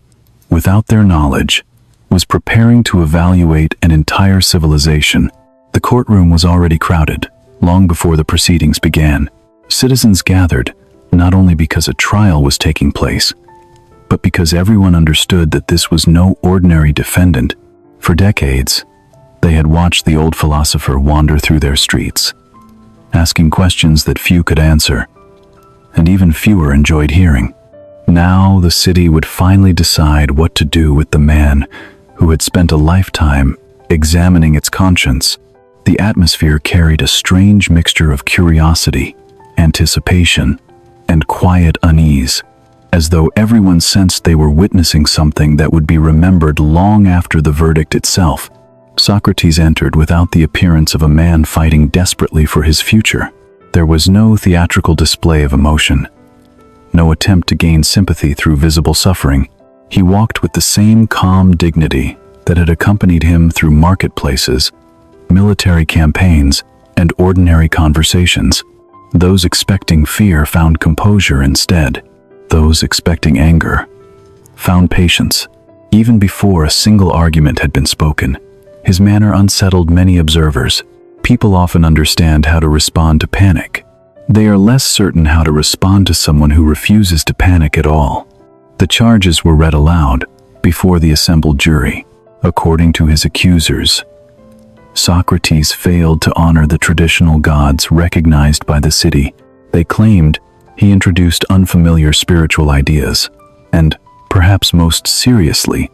without their knowledge, was preparing to evaluate an entire civilization. The courtroom was already crowded, long before the proceedings began. Citizens gathered, not only because a trial was taking place, but because everyone understood that this was no ordinary defendant. For decades, they had watched the old philosopher wander through their streets, asking questions that few could answer, and even fewer enjoyed hearing. Now the city would finally decide what to do with the man who had spent a lifetime examining its conscience. The atmosphere carried a strange mixture of curiosity, anticipation, and quiet unease, as though everyone sensed they were witnessing something that would be remembered long after the verdict itself. Socrates entered without the appearance of a man fighting desperately for his future. There was no theatrical display of emotion, no attempt to gain sympathy through visible suffering. He walked with the same calm dignity that had accompanied him through marketplaces, military campaigns, and ordinary conversations. Those expecting fear found composure instead. Those expecting anger found patience. Even before a single argument had been spoken, his manner unsettled many observers. People often understand how to respond to panic. They are less certain how to respond to someone who refuses to panic at all. The charges were read aloud before the assembled jury. According to his accusers, Socrates failed to honor the traditional gods recognized by the city. They claimed he introduced unfamiliar spiritual ideas and, perhaps most seriously,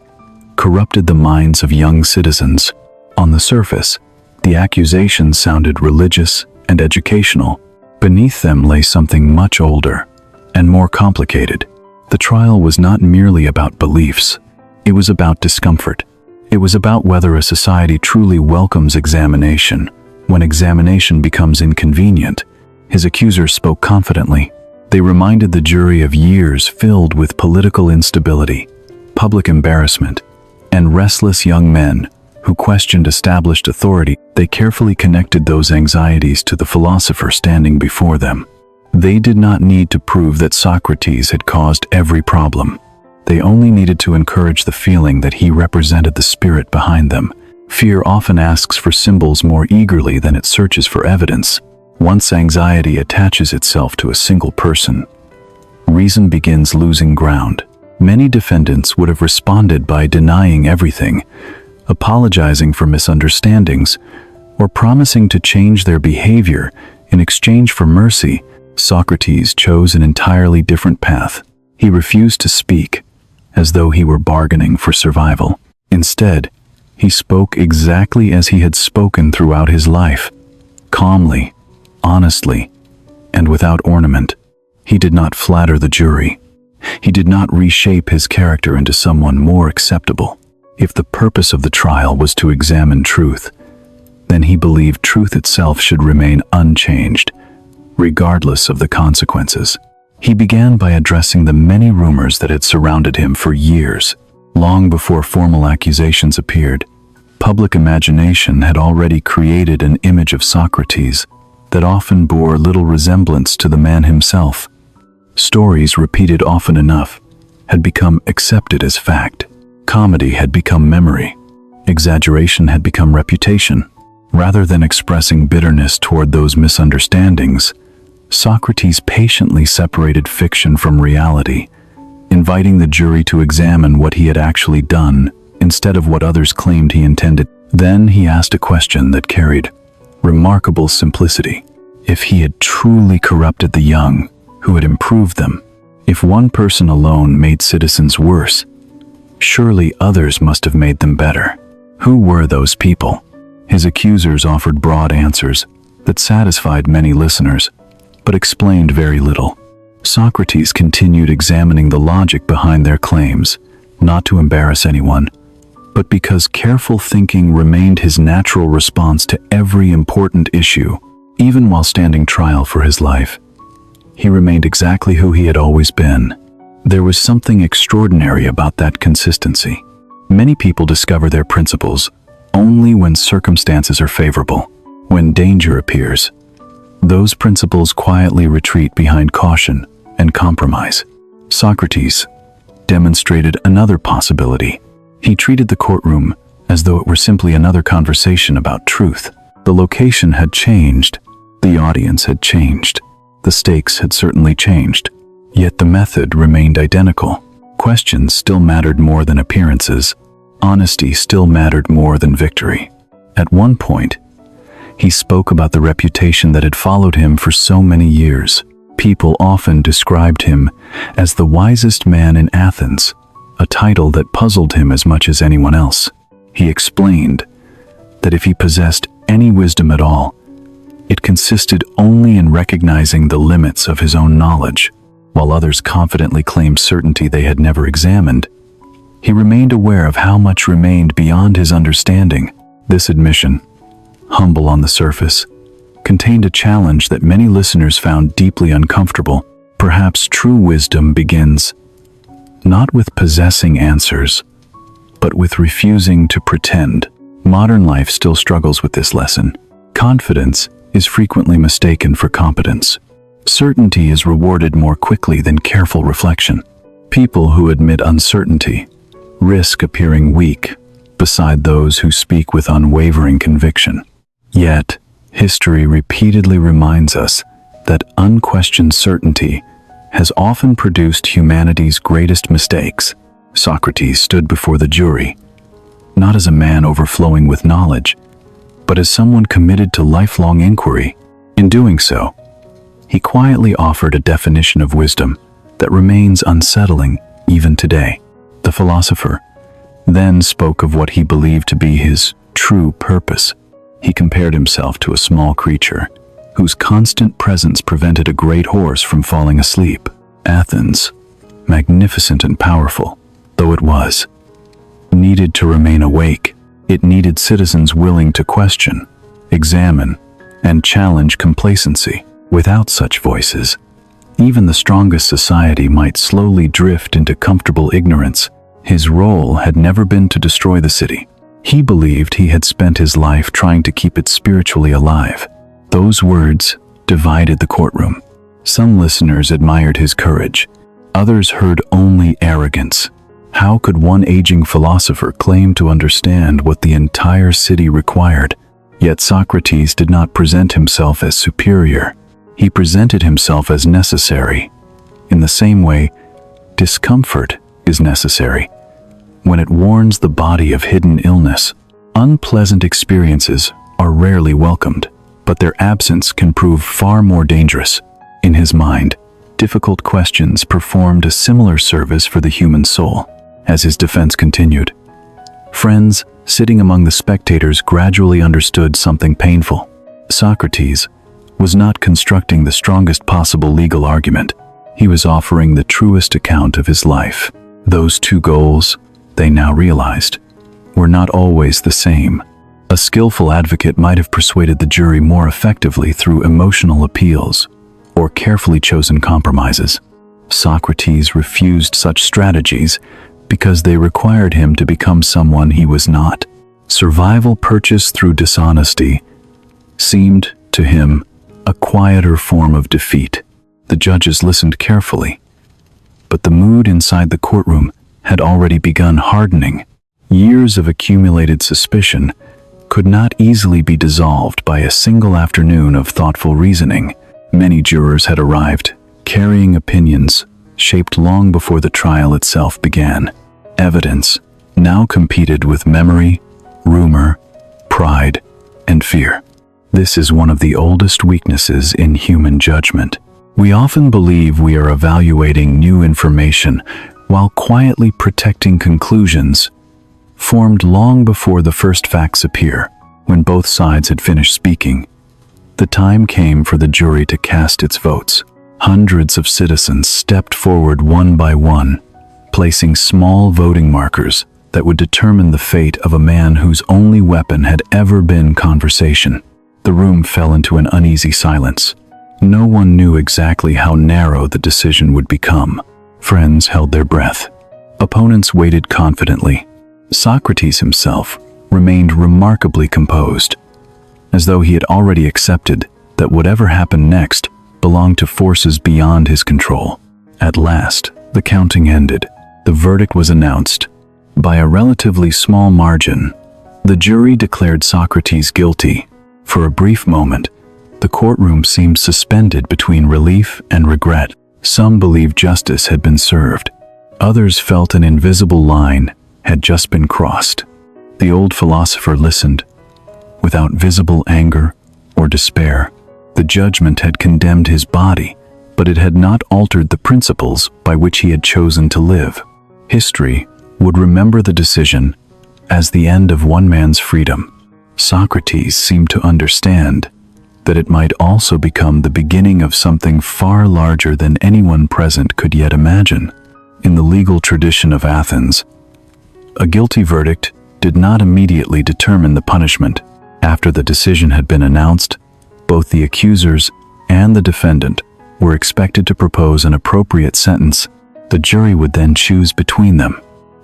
corrupted the minds of young citizens. On the surface, the accusations sounded religious and educational. Beneath them lay something much older and more complicated. The trial was not merely about beliefs. It was about discomfort. It was about whether a society truly welcomes examination when examination becomes inconvenient. His accusers spoke confidently. They reminded the jury of years filled with political instability, public embarrassment, and restless young men who questioned established authority. They carefully connected those anxieties to the philosopher standing before them. They did not need to prove that Socrates had caused every problem. They only needed to encourage the feeling that he represented the spirit behind them. Fear often asks for symbols more eagerly than it searches for evidence. Once anxiety attaches itself to a single person, reason begins losing ground. Many defendants would have responded by denying everything, apologizing for misunderstandings, or promising to change their behavior in exchange for mercy. Socrates chose an entirely different path. He refused to speak, as though he were bargaining for survival. Instead, he spoke exactly as he had spoken throughout his life, calmly, honestly, and without ornament. He did not flatter the jury. He did not reshape his character into someone more acceptable. If the purpose of the trial was to examine truth, then he believed truth itself should remain unchanged, regardless of the consequences. He began by addressing the many rumors that had surrounded him for years. Long before formal accusations appeared, public imagination had already created an image of Socrates that often bore little resemblance to the man himself. Stories repeated often enough had become accepted as fact. Comedy had become memory. Exaggeration had become reputation. Rather than expressing bitterness toward those misunderstandings, Socrates patiently separated fiction from reality, inviting the jury to examine what he had actually done instead of what others claimed he intended. Then he asked a question that carried remarkable simplicity. If he had truly corrupted the young, who had improved them? If one person alone made citizens worse, surely others must have made them better. Who were those people? His accusers offered broad answers that satisfied many listeners, but explained very little. Socrates continued examining the logic behind their claims, not to embarrass anyone, but because careful thinking remained his natural response to every important issue. Even while standing trial for his life, he remained exactly who he had always been. There was something extraordinary about that consistency. Many people discover their principles only when circumstances are favorable. When danger appears, those principles quietly retreat behind caution and compromise. Socrates demonstrated another possibility. He treated the courtroom as though it were simply another conversation about truth. The location had changed. The audience had changed. The stakes had certainly changed. Yet the method remained identical. Questions still mattered more than appearances. Honesty still mattered more than victory. At one point, he spoke about the reputation that had followed him for so many years. People often described him as the wisest man in Athens, a title that puzzled him as much as anyone else. He explained that if he possessed any wisdom at all, it consisted only in recognizing the limits of his own knowledge. While others confidently claimed certainty they had never examined, he remained aware of how much remained beyond his understanding. This admission, humble on the surface, contained a challenge that many listeners found deeply uncomfortable. Perhaps true wisdom begins not with possessing answers, but with refusing to pretend. Modern life still struggles with this lesson. Confidence is frequently mistaken for competence. Certainty is rewarded more quickly than careful reflection. People who admit uncertainty risk appearing weak beside those who speak with unwavering conviction. Yet, history repeatedly reminds us that unquestioned certainty has often produced humanity's greatest mistakes. Socrates stood before the jury, not as a man overflowing with knowledge, but as someone committed to lifelong inquiry. In doing so, he quietly offered a definition of wisdom that remains unsettling even today. The philosopher then spoke of what he believed to be his true purpose. He compared himself to a small creature whose constant presence prevented a great horse from falling asleep. Athens, magnificent and powerful though it was, needed to remain awake. It needed citizens willing to question, examine, and challenge complacency. Without such voices, even the strongest society might slowly drift into comfortable ignorance. His role had never been to destroy the city. He believed he had spent his life trying to keep it spiritually alive. Those words divided the courtroom. Some listeners admired his courage. Others heard only arrogance. How could one aging philosopher claim to understand what the entire city required? Yet Socrates did not present himself as superior. He presented himself as necessary. In the same way, discomfort is necessary. When it warns the body of hidden illness, unpleasant experiences are rarely welcomed, but their absence can prove far more dangerous. In his mind, difficult questions performed a similar service for the human soul. As his defense continued, friends sitting among the spectators gradually understood something painful. Socrates was not constructing the strongest possible legal argument. He was offering the truest account of his life. Those two goals, they now realized, were not always the same. A skillful advocate might have persuaded the jury more effectively through emotional appeals or carefully chosen compromises. Socrates refused such strategies because they required him to become someone he was not. Survival purchased through dishonesty seemed, to him, a quieter form of defeat. The judges listened carefully, but the mood inside the courtroom had already begun hardening. Years of accumulated suspicion could not easily be dissolved by a single afternoon of thoughtful reasoning. Many jurors had arrived, carrying opinions shaped long before the trial itself began. Evidence now competed with memory, rumor, pride, and fear. This is one of the oldest weaknesses in human judgment. We often believe we are evaluating new information while quietly protecting conclusions formed long before the first facts appear. When both sides had finished speaking, the time came for the jury to cast its votes. Hundreds of citizens stepped forward one by one, placing small voting markers that would determine the fate of a man whose only weapon had ever been conversation. The room fell into an uneasy silence. No one knew exactly how narrow the decision would become. Friends held their breath. Opponents waited confidently. Socrates himself remained remarkably composed, as though he had already accepted that whatever happened next belonged to forces beyond his control. At last, the counting ended. The verdict was announced. By a relatively small margin, the jury declared Socrates guilty. For a brief moment, the courtroom seemed suspended between relief and regret. Some believed justice had been served. Others felt an invisible line had just been crossed. The old philosopher listened, without visible anger or despair. The judgment had condemned his body, but it had not altered the principles by which he had chosen to live. History would remember the decision as the end of one man's freedom. Socrates seemed to understand that it might also become the beginning of something far larger than anyone present could yet imagine. In the legal tradition of Athens, a guilty verdict did not immediately determine the punishment. After the decision had been announced, both the accusers and the defendant were expected to propose an appropriate sentence. The jury would then choose between them.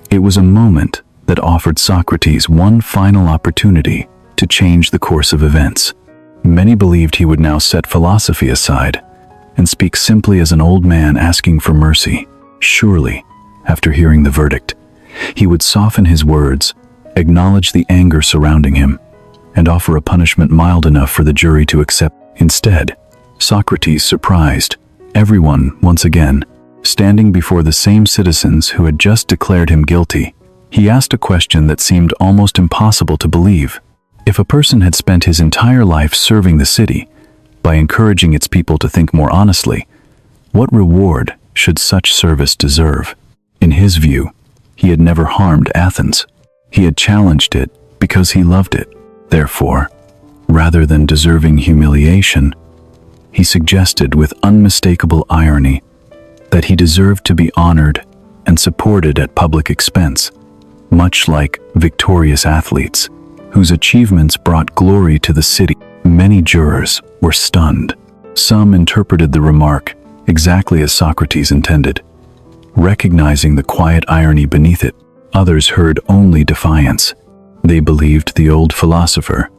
It was a moment that offered Socrates one final opportunity to change the course of events. Many believed he would now set philosophy aside and speak simply as an old man asking for mercy. Surely, after hearing the verdict, He would soften his words, acknowledge the anger surrounding him, and offer a punishment mild enough for the jury to accept. Instead, Socrates surprised everyone once again, standing before the same citizens who had just declared him guilty. He asked a question that seemed almost impossible to believe. If a person had spent his entire life serving the city, by encouraging its people to think more honestly, what reward should such service deserve? In his view, he had never harmed Athens. He had challenged it because he loved it. Therefore, rather than deserving humiliation, he suggested with unmistakable irony that he deserved to be honored and supported at public expense, much like victorious athletes whose achievements brought glory to the city. Many jurors were stunned. Some interpreted the remark exactly as Socrates intended, recognizing the quiet irony beneath it. Others heard only defiance. They believed the old philosopher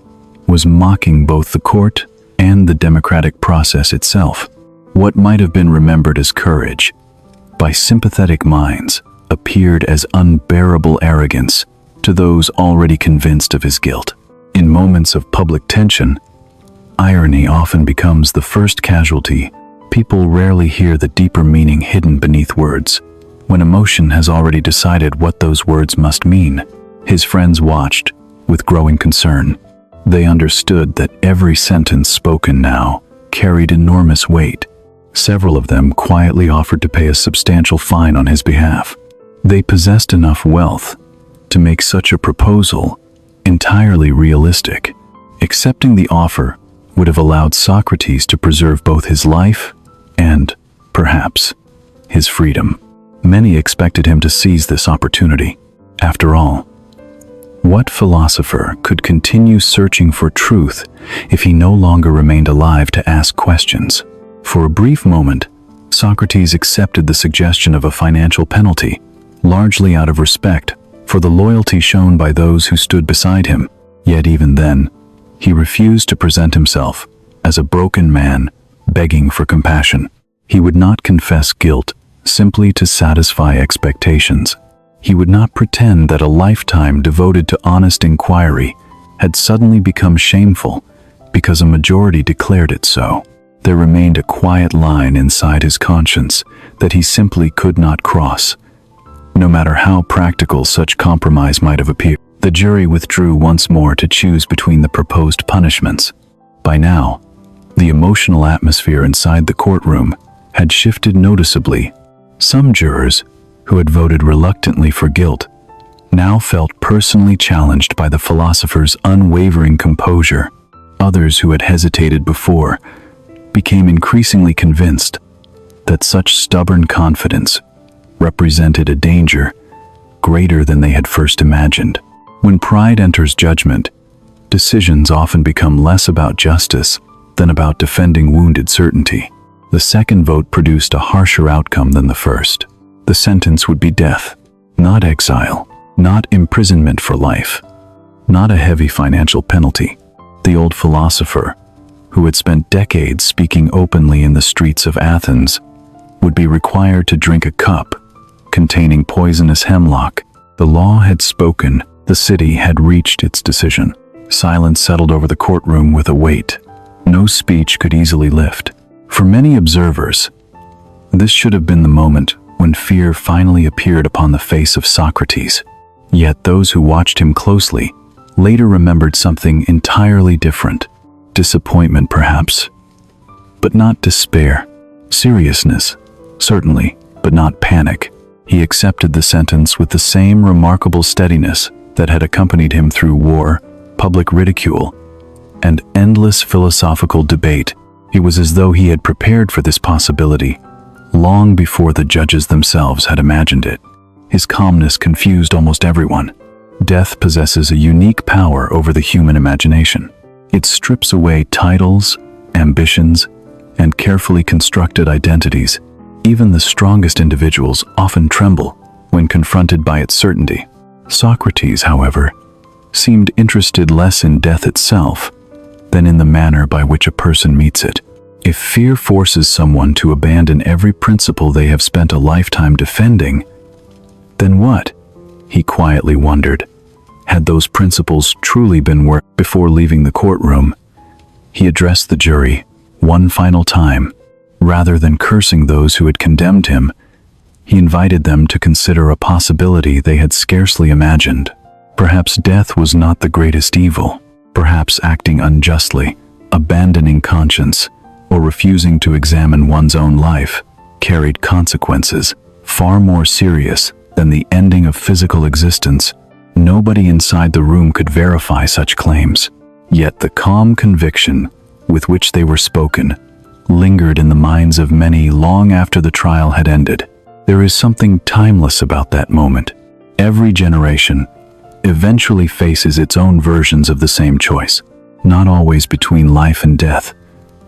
was mocking both the court and the democratic process itself. What might have been remembered as courage by sympathetic minds appeared as unbearable arrogance to those already convinced of his guilt. In moments of public tension, irony often becomes the first casualty. People rarely hear the deeper meaning hidden beneath words, when emotion has already decided what those words must mean. His friends watched with growing concern. They understood that every sentence spoken now carried enormous weight. Several of them quietly offered to pay a substantial fine on his behalf. They possessed enough wealth to make such a proposal entirely realistic. Accepting the offer would have allowed Socrates to preserve both his life and, perhaps, his freedom. Many expected him to seize this opportunity. After all, what philosopher could continue searching for truth if he no longer remained alive to ask questions? For a brief moment, Socrates accepted the suggestion of a financial penalty, largely out of respect for the loyalty shown by those who stood beside him. Yet even then, he refused to present himself as a broken man begging for compassion. He would not confess guilt simply to satisfy expectations. He would not pretend that a lifetime devoted to honest inquiry had suddenly become shameful because a majority declared it so. There remained a quiet line inside his conscience that he simply could not cross, no matter how practical such compromise might have appeared. The jury withdrew once more to choose between the proposed punishments. By now, the emotional atmosphere inside the courtroom had shifted noticeably. Some jurors, who had voted reluctantly for guilt, now felt personally challenged by the philosopher's unwavering composure. Others who had hesitated before became increasingly convinced that such stubborn confidence represented a danger greater than they had first imagined. When pride enters judgment, decisions often become less about justice than about defending wounded certainty. The second vote produced a harsher outcome than the first. The sentence would be death, not exile, not imprisonment for life, not a heavy financial penalty. The old philosopher, who had spent decades speaking openly in the streets of Athens, would be required to drink a cup containing poisonous hemlock. The law had spoken. The city had reached its decision. Silence settled over the courtroom with a weight no speech could easily lift. For many observers, this should have been the moment when fear finally appeared upon the face of Socrates. Yet those who watched him closely later remembered something entirely different. Disappointment, perhaps, but not despair. Seriousness, certainly, but not panic. He accepted the sentence with the same remarkable steadiness that had accompanied him through war, public ridicule, and endless philosophical debate. It was as though he had prepared for this possibility long before the judges themselves had imagined it. His calmness confused almost everyone. Death possesses a unique power over the human imagination. It strips away titles, ambitions, and carefully constructed identities. Even the strongest individuals often tremble when confronted by its certainty. Socrates, however, seemed interested less in death itself than in the manner by which a person meets it. If fear forces someone to abandon every principle they have spent a lifetime defending, then what? He quietly wondered, had those principles truly been worked? Before leaving the courtroom, he addressed the jury one final time. Rather than cursing those who had condemned him, he invited them to consider a possibility they had scarcely imagined. Perhaps death was not the greatest evil. Perhaps acting unjustly, abandoning conscience, or refusing to examine one's own life carried consequences far more serious than the ending of physical existence. Nobody inside the room could verify such claims. Yet the calm conviction with which they were spoken lingered in the minds of many long after the trial had ended. There is something timeless about that moment. Every generation eventually faces its own versions of the same choice, not always between life and death,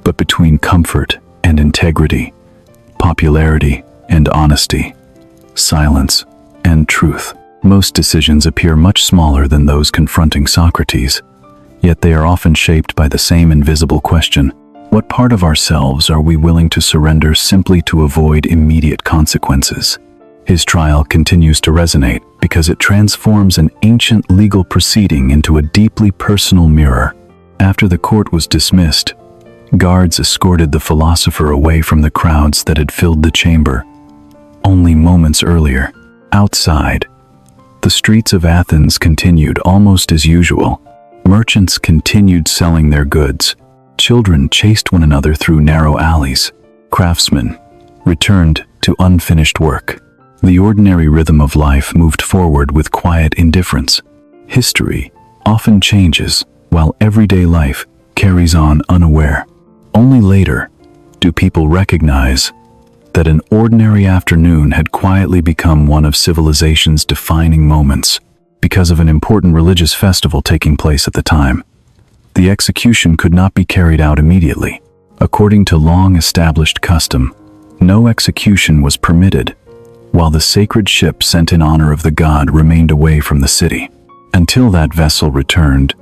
but between comfort and integrity, popularity and honesty, silence and truth. Most decisions appear much smaller than those confronting Socrates, yet they are often shaped by the same invisible question: what part of ourselves are we willing to surrender simply to avoid immediate consequences? His trial continues to resonate because it transforms an ancient legal proceeding into a deeply personal mirror. After the court was dismissed, guards escorted the philosopher away from the crowds that had filled the chamber. Only moments earlier, outside, the streets of Athens continued almost as usual. Merchants continued selling their goods. Children chased one another through narrow alleys. Craftsmen returned to unfinished work. The ordinary rhythm of life moved forward with quiet indifference. History often changes, while everyday life carries on unaware. Only later do people recognize that an ordinary afternoon had quietly become one of civilization's defining moments because of an important religious festival taking place at the time. The execution could not be carried out immediately. According to long-established custom, no execution was permitted while the sacred ship sent in honor of the god remained away from the city. Until that vessel returned,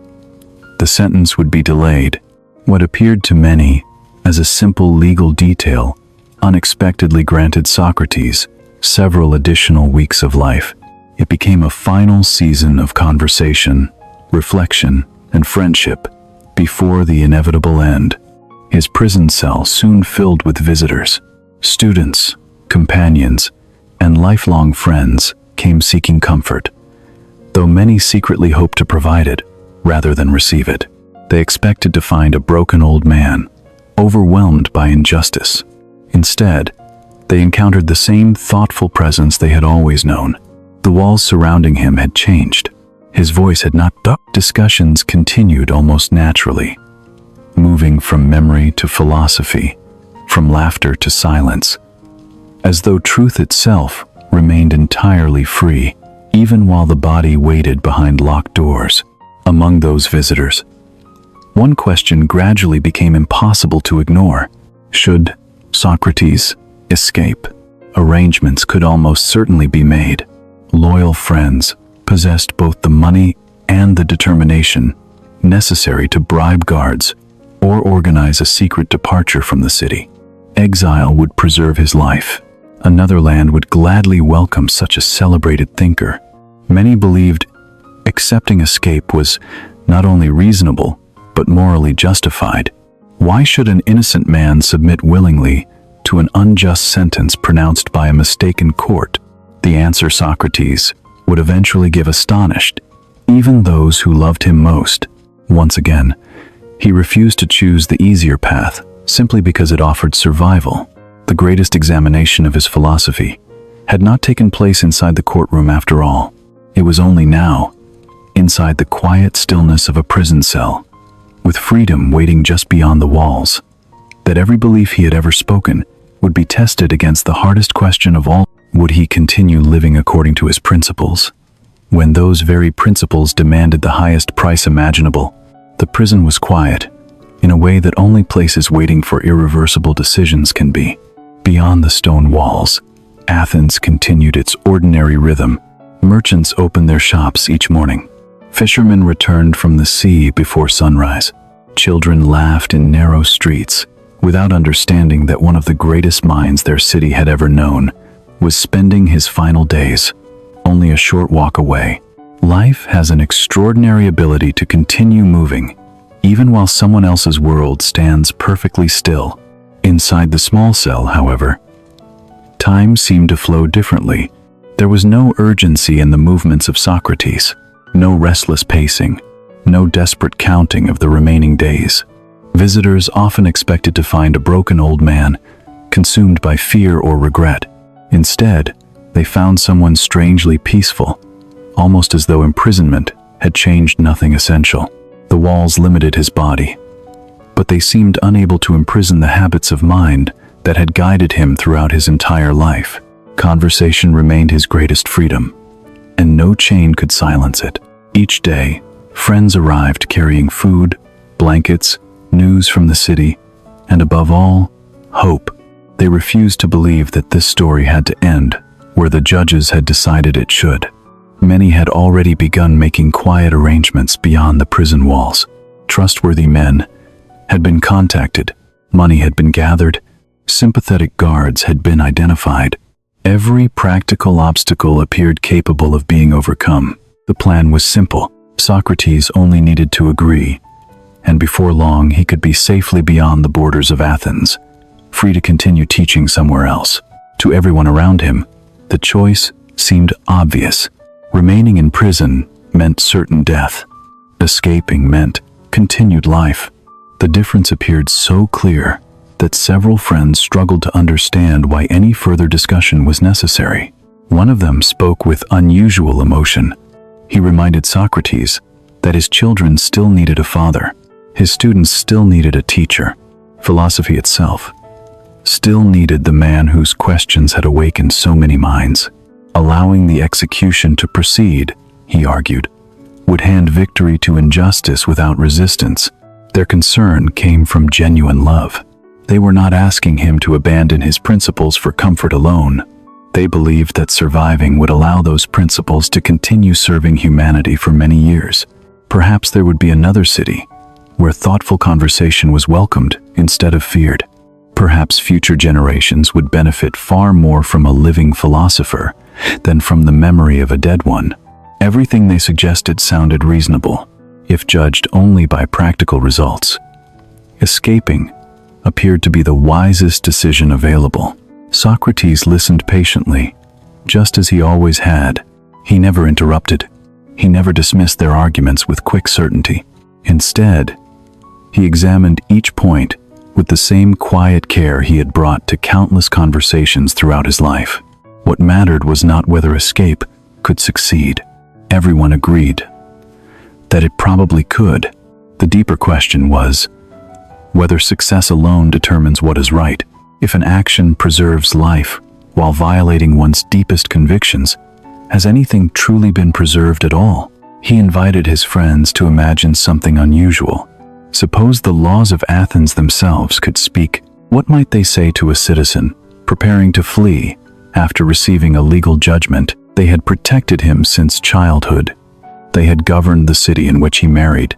the sentence would be delayed. What appeared to many as a simple legal detail unexpectedly granted Socrates several additional weeks of life. It became a final season of conversation, reflection, and friendship before the inevitable end. His prison cell soon filled with visitors. Students, companions, and lifelong friends came seeking comfort. Though many secretly hoped to provide it rather than receive it, they expected to find a broken old man, overwhelmed by injustice. Instead, they encountered the same thoughtful presence they had always known. The walls surrounding him had changed. His voice had not ducked. Discussions continued almost naturally, moving from memory to philosophy, from laughter to silence, as though truth itself remained entirely free, even while the body waited behind locked doors. Among those visitors, one question gradually became impossible to ignore. Should Socrates escape? Arrangements could almost certainly be made. Loyal friends possessed both the money and the determination necessary to bribe guards or organize a secret departure from the city. Exile would preserve his life. Another land would gladly welcome such a celebrated thinker. Many believed accepting escape was not only reasonable, but morally justified. Why should an innocent man submit willingly to an unjust sentence pronounced by a mistaken court? The answer Socrates would eventually give astonished even those who loved him most. Once again, he refused to choose the easier path simply because it offered survival. The greatest examination of his philosophy had not taken place inside the courtroom after all. It was only now, inside the quiet stillness of a prison cell, with freedom waiting just beyond the walls, that every belief he had ever spoken would be tested against the hardest question of all. Would he continue living according to his principles, when those very principles demanded the highest price imaginable? The prison was quiet, in a way that only places waiting for irreversible decisions can be. Beyond the stone walls, Athens continued its ordinary rhythm. Merchants opened their shops each morning. Fishermen returned from the sea before sunrise. Children laughed in narrow streets, without understanding that one of the greatest minds their city had ever known was spending his final days. only a short walk away. Life has an extraordinary ability to continue moving, even while someone else's world stands perfectly still. Inside the small cell, however, time seemed to flow differently. There was no urgency in the movements of Socrates, no restless pacing, no desperate counting of the remaining days. Visitors often expected to find a broken old man, consumed by fear or regret. Instead, they found someone strangely peaceful, almost as though imprisonment had changed nothing essential. The walls limited his body, but they seemed unable to imprison the habits of mind that had guided him throughout his entire life. Conversation remained his greatest freedom, and no chain could silence it. Each day, friends arrived carrying food, blankets, news from the city, and above all, hope. They refused to believe that this story had to end where the judges had decided it should. Many had already begun making quiet arrangements beyond the prison walls. Trustworthy men had been contacted, money had been gathered, sympathetic guards had been identified. Every practical obstacle appeared capable of being overcome. The plan was simple. Socrates only needed to agree, and before long he could be safely beyond the borders of Athens, free to continue teaching somewhere else. To everyone around him, the choice seemed obvious. Remaining in prison meant certain death. Escaping meant continued life. The difference appeared so clear that several friends struggled to understand why any further discussion was necessary. One of them spoke with unusual emotion. He reminded Socrates that his children still needed a father. His students still needed a teacher. Philosophy itself still needed the man whose questions had awakened so many minds. Allowing the execution to proceed, he argued, would hand victory to injustice without resistance. Their concern came from genuine love. They were not asking him to abandon his principles for comfort alone. They believed that surviving would allow those principles to continue serving humanity for many years. Perhaps there would be another city where thoughtful conversation was welcomed instead of feared. Perhaps future generations would benefit far more from a living philosopher than from the memory of a dead one. Everything they suggested sounded reasonable, if judged only by practical results. Escaping appeared to be the wisest decision available. Socrates listened patiently, just as he always had. He never interrupted. He never dismissed their arguments with quick certainty. Instead, he examined each point with the same quiet care he had brought to countless conversations throughout his life. What mattered was not whether escape could succeed. Everyone agreed that it probably could. The deeper question was whether success alone determines what is right. If an action preserves life while violating one's deepest convictions, has anything truly been preserved at all? He invited his friends to imagine something unusual. Suppose the laws of Athens themselves could speak. What might they say to a citizen preparing to flee after receiving a legal judgment? They had protected him since childhood. They had governed the city in which he married,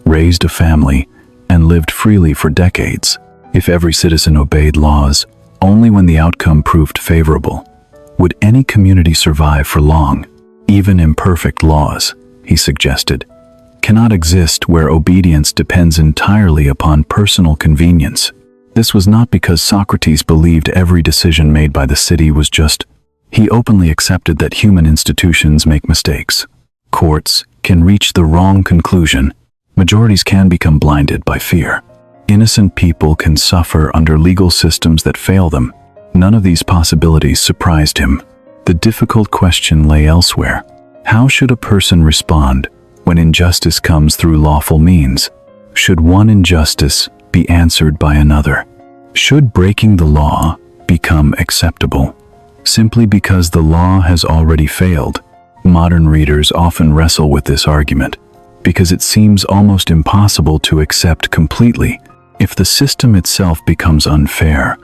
raised a family, and lived freely for decades. If every citizen obeyed laws only when the outcome proved favorable, would any community survive for long? Even imperfect laws, he suggested, cannot exist where obedience depends entirely upon personal convenience. This was not because Socrates believed every decision made by the city was just. He openly accepted that human institutions make mistakes. Courts can reach the wrong conclusion. Majorities can become blinded by fear. Innocent people can suffer under legal systems that fail them. None of these possibilities surprised him. The difficult question lay elsewhere. How should a person respond when injustice comes through lawful means? Should one injustice be answered by another? Should breaking the law become acceptable simply because the law has already failed? Modern readers often wrestle with this argument because it seems almost impossible to accept completely. If the system itself becomes unfair,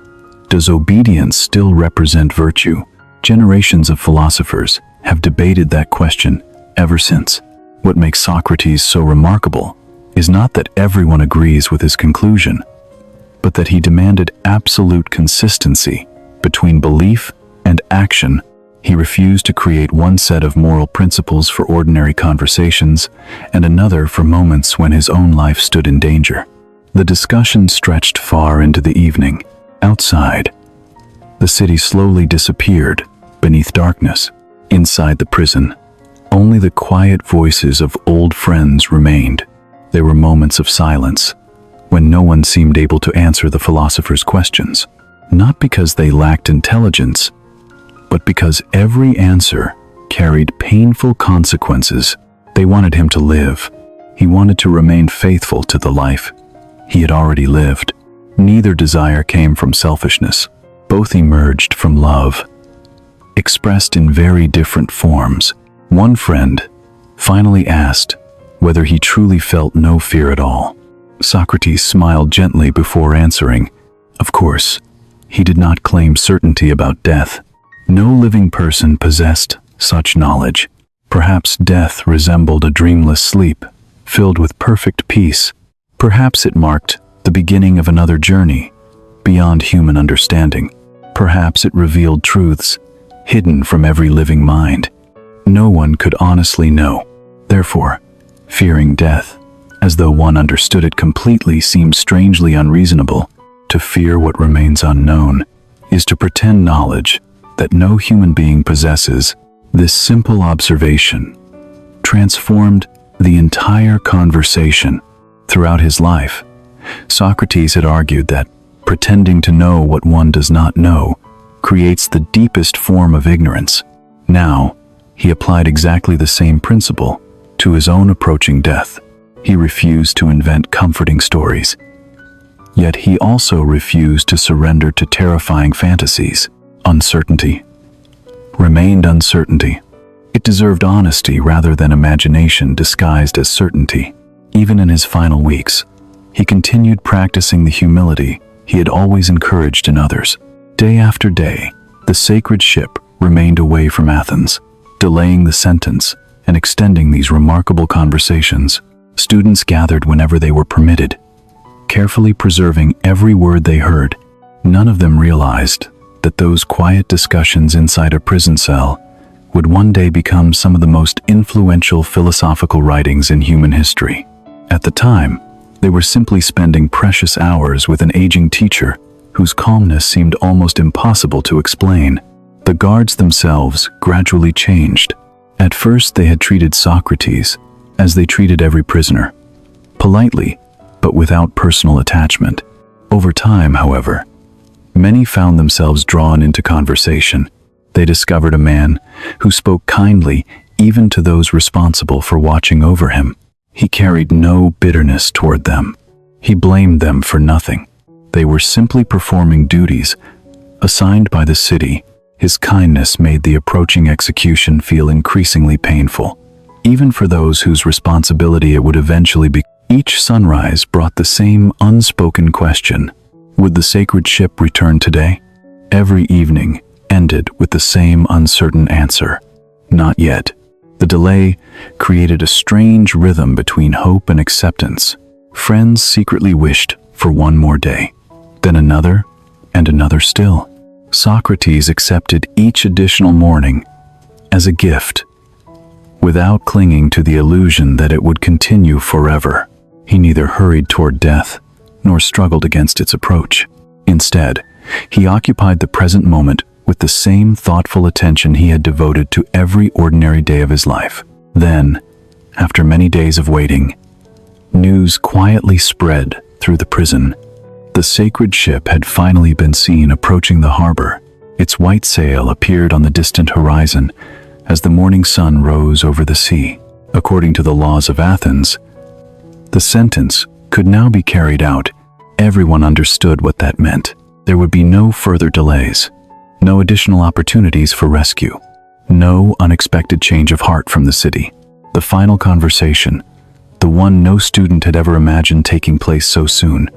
does obedience still represent virtue? Generations of philosophers have debated that question ever since. What makes Socrates so remarkable is not that everyone agrees with his conclusion, but that he demanded absolute consistency between belief and action. He refused to create one set of moral principles for ordinary conversations and another for moments when his own life stood in danger. The discussion stretched far into the evening. Outside, the city slowly disappeared beneath darkness. Inside the prison, only the quiet voices of old friends remained. There were moments of silence, when no one seemed able to answer the philosopher's questions, not because they lacked intelligence, but because every answer carried painful consequences. They wanted him to live. He wanted to remain faithful to the life he had already lived. Neither desire came from selfishness. Both emerged from love, expressed in very different forms. One friend finally asked whether he truly felt no fear at all. Socrates smiled gently before answering. Of course, he did not claim certainty about death. No living person possessed such knowledge. Perhaps death resembled a dreamless sleep, filled with perfect peace. Perhaps it marked the beginning of another journey, beyond human understanding. Perhaps it revealed truths hidden from every living mind. No one could honestly know. Therefore, fearing death, as though one understood it completely, seems strangely unreasonable. To fear what remains unknown is to pretend knowledge that no human being possesses. This simple observation transformed the entire conversation. Throughout his life, Socrates had argued that pretending to know what one does not know creates the deepest form of ignorance. Now, he applied exactly the same principle to his own approaching death. He refused to invent comforting stories. Yet he also refused to surrender to terrifying fantasies. Uncertainty remained uncertainty. It deserved honesty rather than imagination disguised as certainty. Even in his final weeks, he continued practicing the humility he had always encouraged in others. Day after day, the sacred ship remained away from Athens, delaying the sentence and extending these remarkable conversations. Students gathered whenever they were permitted, carefully preserving every word they heard. None of them realized that those quiet discussions inside a prison cell would one day become some of the most influential philosophical writings in human history. At the time, they were simply spending precious hours with an aging teacher whose calmness seemed almost impossible to explain. The guards themselves gradually changed. At first, they had treated Socrates as they treated every prisoner, politely, but without personal attachment. Over time, however, many found themselves drawn into conversation. They discovered a man who spoke kindly even to those responsible for watching over him. He carried no bitterness toward them. He blamed them for nothing. They were simply performing duties assigned by the city. His kindness made the approaching execution feel increasingly painful, even for those whose responsibility it would eventually be. Each sunrise brought the same unspoken question: would the sacred ship return today? Every evening ended with the same uncertain answer: not yet. The delay created a strange rhythm between hope and acceptance. Friends secretly wished for one more day, then another, and another still. Socrates accepted each additional morning as a gift, without clinging to the illusion that it would continue forever. He neither hurried toward death nor struggled against its approach. Instead, he occupied the present moment with the same thoughtful attention he had devoted to every ordinary day of his life. Then, after many days of waiting, news quietly spread through the prison. The sacred ship had finally been seen approaching the harbor. Its white sail appeared on the distant horizon as the morning sun rose over the sea. According to the laws of Athens, the sentence could now be carried out. Everyone understood what that meant. There would be no further delays, no additional opportunities for rescue, no unexpected change of heart from the city. The final conversation, the one no student had ever imagined taking place so soon,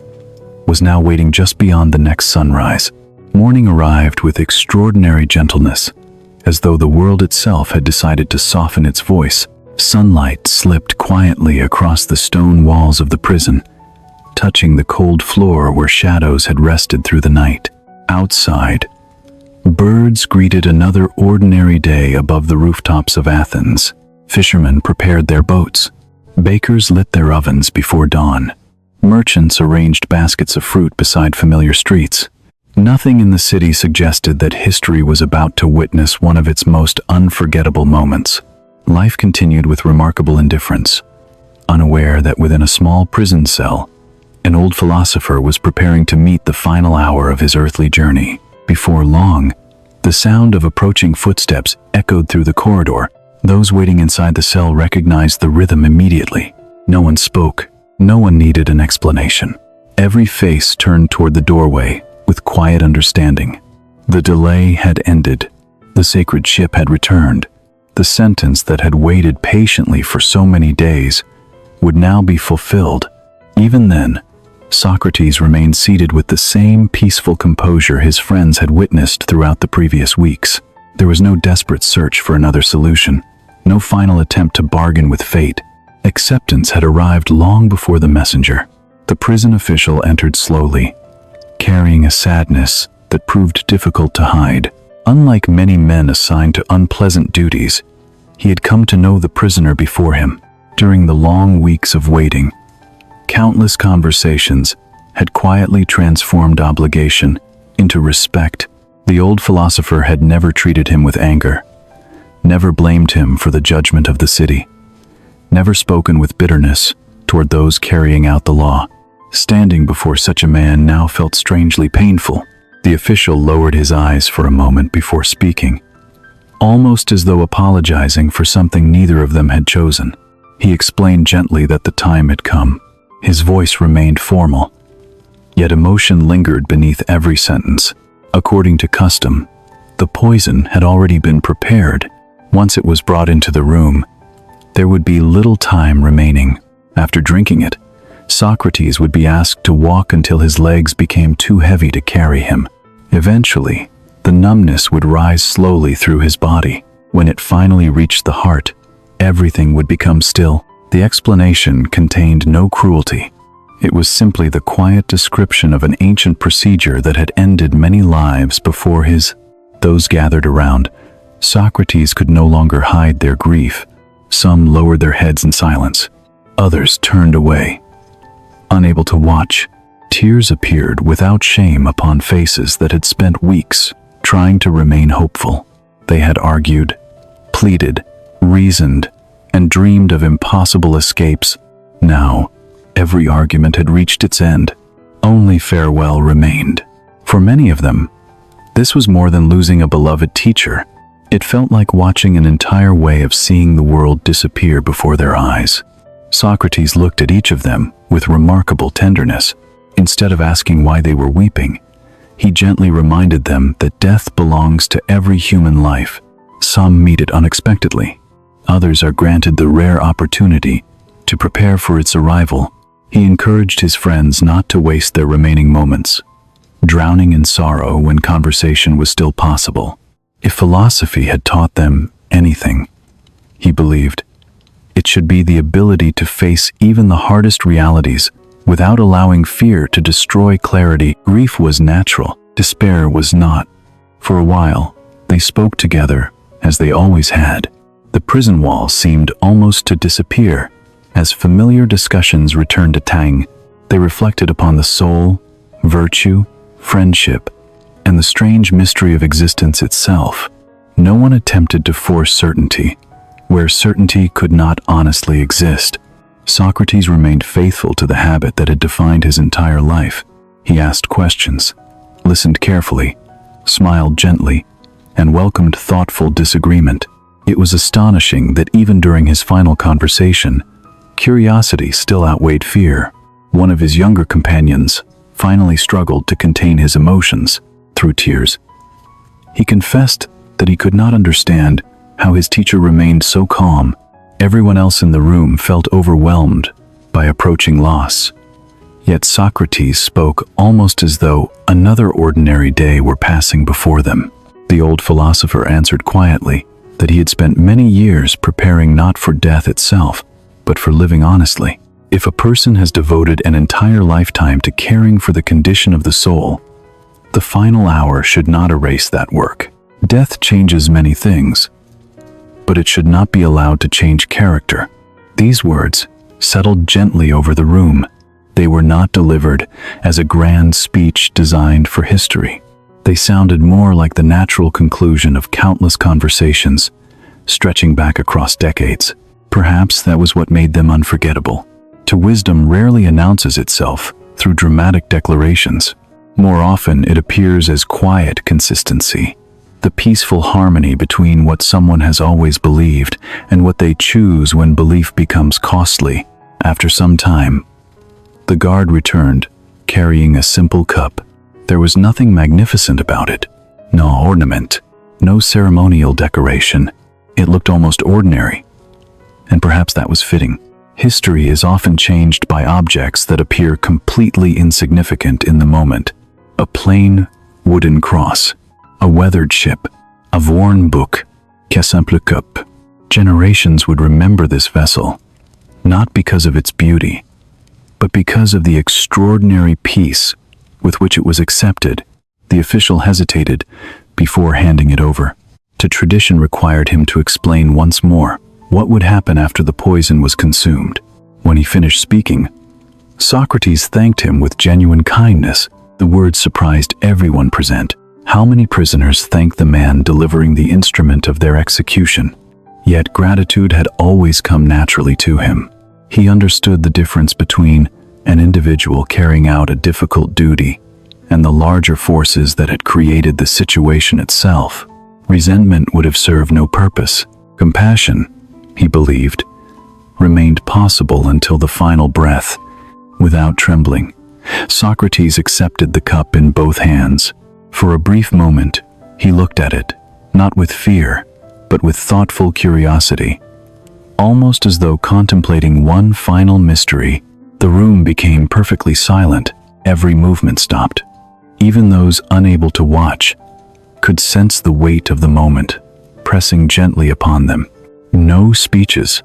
was now waiting just beyond the next sunrise. Morning arrived with extraordinary gentleness, as though the world itself had decided to soften its voice. Sunlight slipped quietly across the stone walls of the prison, touching the cold floor where shadows had rested through the night. Outside, Birds greeted another ordinary day above the rooftops of Athens. Fishermen prepared their boats. Bakers lit their ovens before dawn. Merchants arranged baskets of fruit beside familiar streets. Nothing in the city suggested that history was about to witness one of its most unforgettable moments. Life continued with remarkable indifference, unaware that within a small prison cell, an old philosopher was preparing to meet the final hour of his earthly journey. Before long, the sound of approaching footsteps echoed through the corridor. Those waiting inside the cell recognized the rhythm immediately. No one spoke. No one needed an explanation. Every face turned toward the doorway with quiet understanding. The delay had ended. The sacred ship had returned. The sentence that had waited patiently for so many days would now be fulfilled. Even then, Socrates remained seated with the same peaceful composure his friends had witnessed throughout the previous weeks. There was no desperate search for another solution, no final attempt to bargain with fate. Acceptance had arrived long before the messenger. The prison official entered slowly, carrying a sadness that proved difficult to hide. Unlike many men assigned to unpleasant duties, he had come to know the prisoner before him. During the long weeks of waiting, countless conversations had quietly transformed obligation into respect. The old philosopher had never treated him with anger, never blamed him for the judgment of the city, never spoken with bitterness toward those carrying out the law. Standing before such a man now felt strangely painful. The official lowered his eyes for a moment before speaking, almost as though apologizing for something neither of them had chosen. He explained gently that the time had come. His voice remained formal, yet emotion lingered beneath every sentence. According to custom, the poison had already been prepared. Once it was brought into the room, there would be little time remaining. After drinking it, Socrates would be asked to walk until his legs became too heavy to carry him. Eventually, the numbness would rise slowly through his body. When it finally reached the heart, everything would become still. The explanation contained no cruelty. It was simply the quiet description of an ancient procedure that had ended many lives before his. Those gathered around Socrates could no longer hide their grief. Some lowered their heads in silence. Others turned away, unable to watch. Tears appeared without shame upon faces that had spent weeks trying to remain hopeful. They had argued, pleaded, reasoned, and dreamed of impossible escapes. Now, every argument had reached its end. Only farewell remained. For many of them, this was more than losing a beloved teacher. It felt like watching an entire way of seeing the world disappear before their eyes. Socrates looked at each of them with remarkable tenderness. Instead of asking why they were weeping, he gently reminded them that death belongs to every human life. Some meet it unexpectedly. Others are granted the rare opportunity to prepare for its arrival. He encouraged his friends not to waste their remaining moments, drowning in sorrow when conversation was still possible. If philosophy had taught them anything, he believed, it should be the ability to face even the hardest realities without allowing fear to destroy clarity. Grief was natural, despair was not. For a while, they spoke together as they always had. The prison wall seemed almost to disappear. As familiar discussions returned to tang, they reflected upon the soul, virtue, friendship, and the strange mystery of existence itself. No one attempted to force certainty where certainty could not honestly exist. Socrates remained faithful to the habit that had defined his entire life. He asked questions, listened carefully, smiled gently, and welcomed thoughtful disagreement. It was astonishing that even during his final conversation, curiosity still outweighed fear. One of his younger companions finally struggled to contain his emotions. Through tears, he confessed that he could not understand how his teacher remained so calm. Everyone else in the room felt overwhelmed by approaching loss. Yet Socrates spoke almost as though another ordinary day were passing before them. The old philosopher answered quietly that he had spent many years preparing not for death itself, but for living honestly. If a person has devoted an entire lifetime to caring for the condition of the soul, The final hour should not erase that work. Death changes many things, but it should not be allowed to change character. These words settled gently over the room. They were not delivered as a grand speech designed for history. They sounded more like the natural conclusion of countless conversations, stretching back across decades. Perhaps that was what made them unforgettable. To wisdom rarely announces itself through dramatic declarations. More often, it appears as quiet consistency, the peaceful harmony between what someone has always believed and what they choose when belief becomes costly. After some time, the guard returned, carrying a simple cup. There was nothing magnificent about it, no ornament, no ceremonial decoration. It looked almost ordinary, and perhaps that was fitting. History is often changed by objects that appear completely insignificant in the moment. A plain wooden cross, a weathered ship, a worn book, qu'un simple cup. Generations would remember this vessel, not because of its beauty, but because of the extraordinary peace with which it was accepted. The official hesitated before handing it over. Tradition required him to explain once more what would happen after the poison was consumed. When he finished speaking, Socrates thanked him with genuine kindness. The words surprised everyone present. How many prisoners thanked the man delivering the instrument of their execution? Yet gratitude had always come naturally to him. He understood the difference between an individual carrying out a difficult duty and the larger forces that had created the situation itself. Resentment would have served no purpose. Compassion, he believed, remained possible until the final breath. Without trembling, Socrates accepted the cup in both hands. For a brief moment, he looked at it, not with fear, but with thoughtful curiosity. Almost as though contemplating one final mystery, the room became perfectly silent. Every movement stopped. Even those unable to watch could sense the weight of the moment, pressing gently upon them. No speeches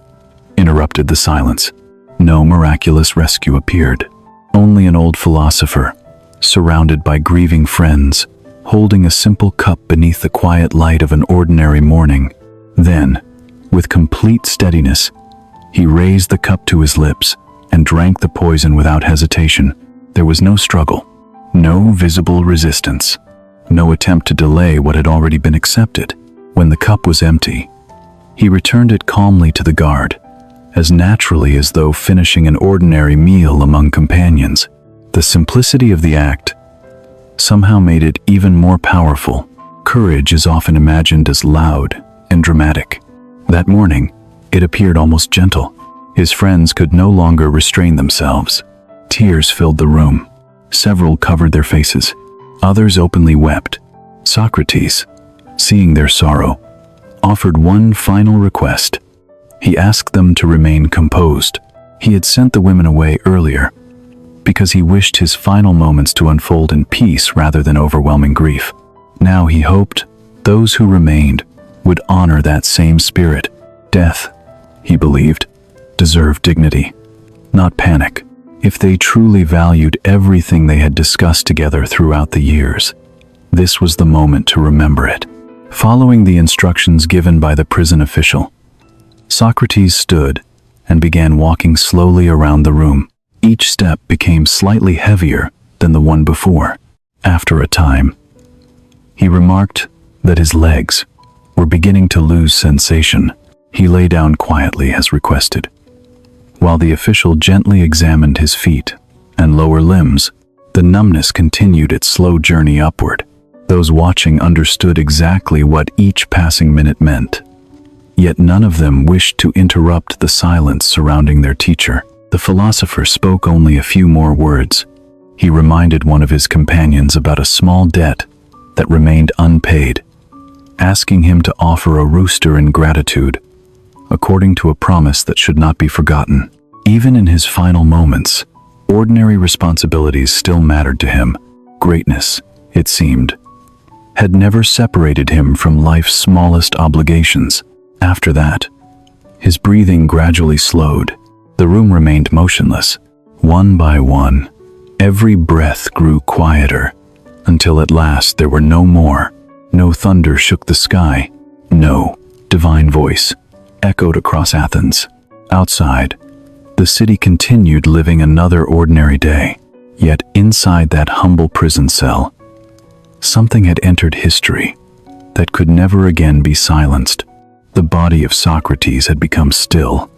interrupted the silence. No miraculous rescue appeared. Only an old philosopher, surrounded by grieving friends, holding a simple cup beneath the quiet light of an ordinary morning. Then, with complete steadiness, he raised the cup to his lips and drank the poison without hesitation. There was no struggle, no visible resistance, no attempt to delay what had already been accepted. When the cup was empty, he returned it calmly to the guard, as naturally as though finishing an ordinary meal among companions. The simplicity of the act somehow made it even more powerful. Courage is often imagined as loud and dramatic. That morning, it appeared almost gentle. His friends could no longer restrain themselves. Tears filled the room. Several covered their faces. Others openly wept. Socrates, seeing their sorrow, offered one final request. He asked them to remain composed. He had sent the women away earlier because he wished his final moments to unfold in peace rather than overwhelming grief. Now he hoped those who remained would honor that same spirit. Death, he believed, deserved dignity, not panic. If they truly valued everything they had discussed together throughout the years, this was the moment to remember it. Following the instructions given by the prison official, Socrates stood and began walking slowly around the room. Each step became slightly heavier than the one before. After a time, he remarked that his legs were beginning to lose sensation. He lay down quietly as requested, while the official gently examined his feet and lower limbs. The numbness continued its slow journey upward. Those watching understood exactly what each passing minute meant. Yet none of them wished to interrupt the silence surrounding their teacher. The philosopher spoke only a few more words. He reminded one of his companions about a small debt that remained unpaid, asking him to offer a rooster in gratitude, according to a promise that should not be forgotten. Even in his final moments, ordinary responsibilities still mattered to him. Greatness, it seemed, had never separated him from life's smallest obligations. After that, his breathing gradually slowed. The room remained motionless. One by one, every breath grew quieter, until at last there were no more. No thunder shook the sky. No divine voice echoed across Athens. Outside, the city continued living another ordinary day. Yet inside that humble prison cell, something had entered history that could never again be silenced. The body of Socrates had become still,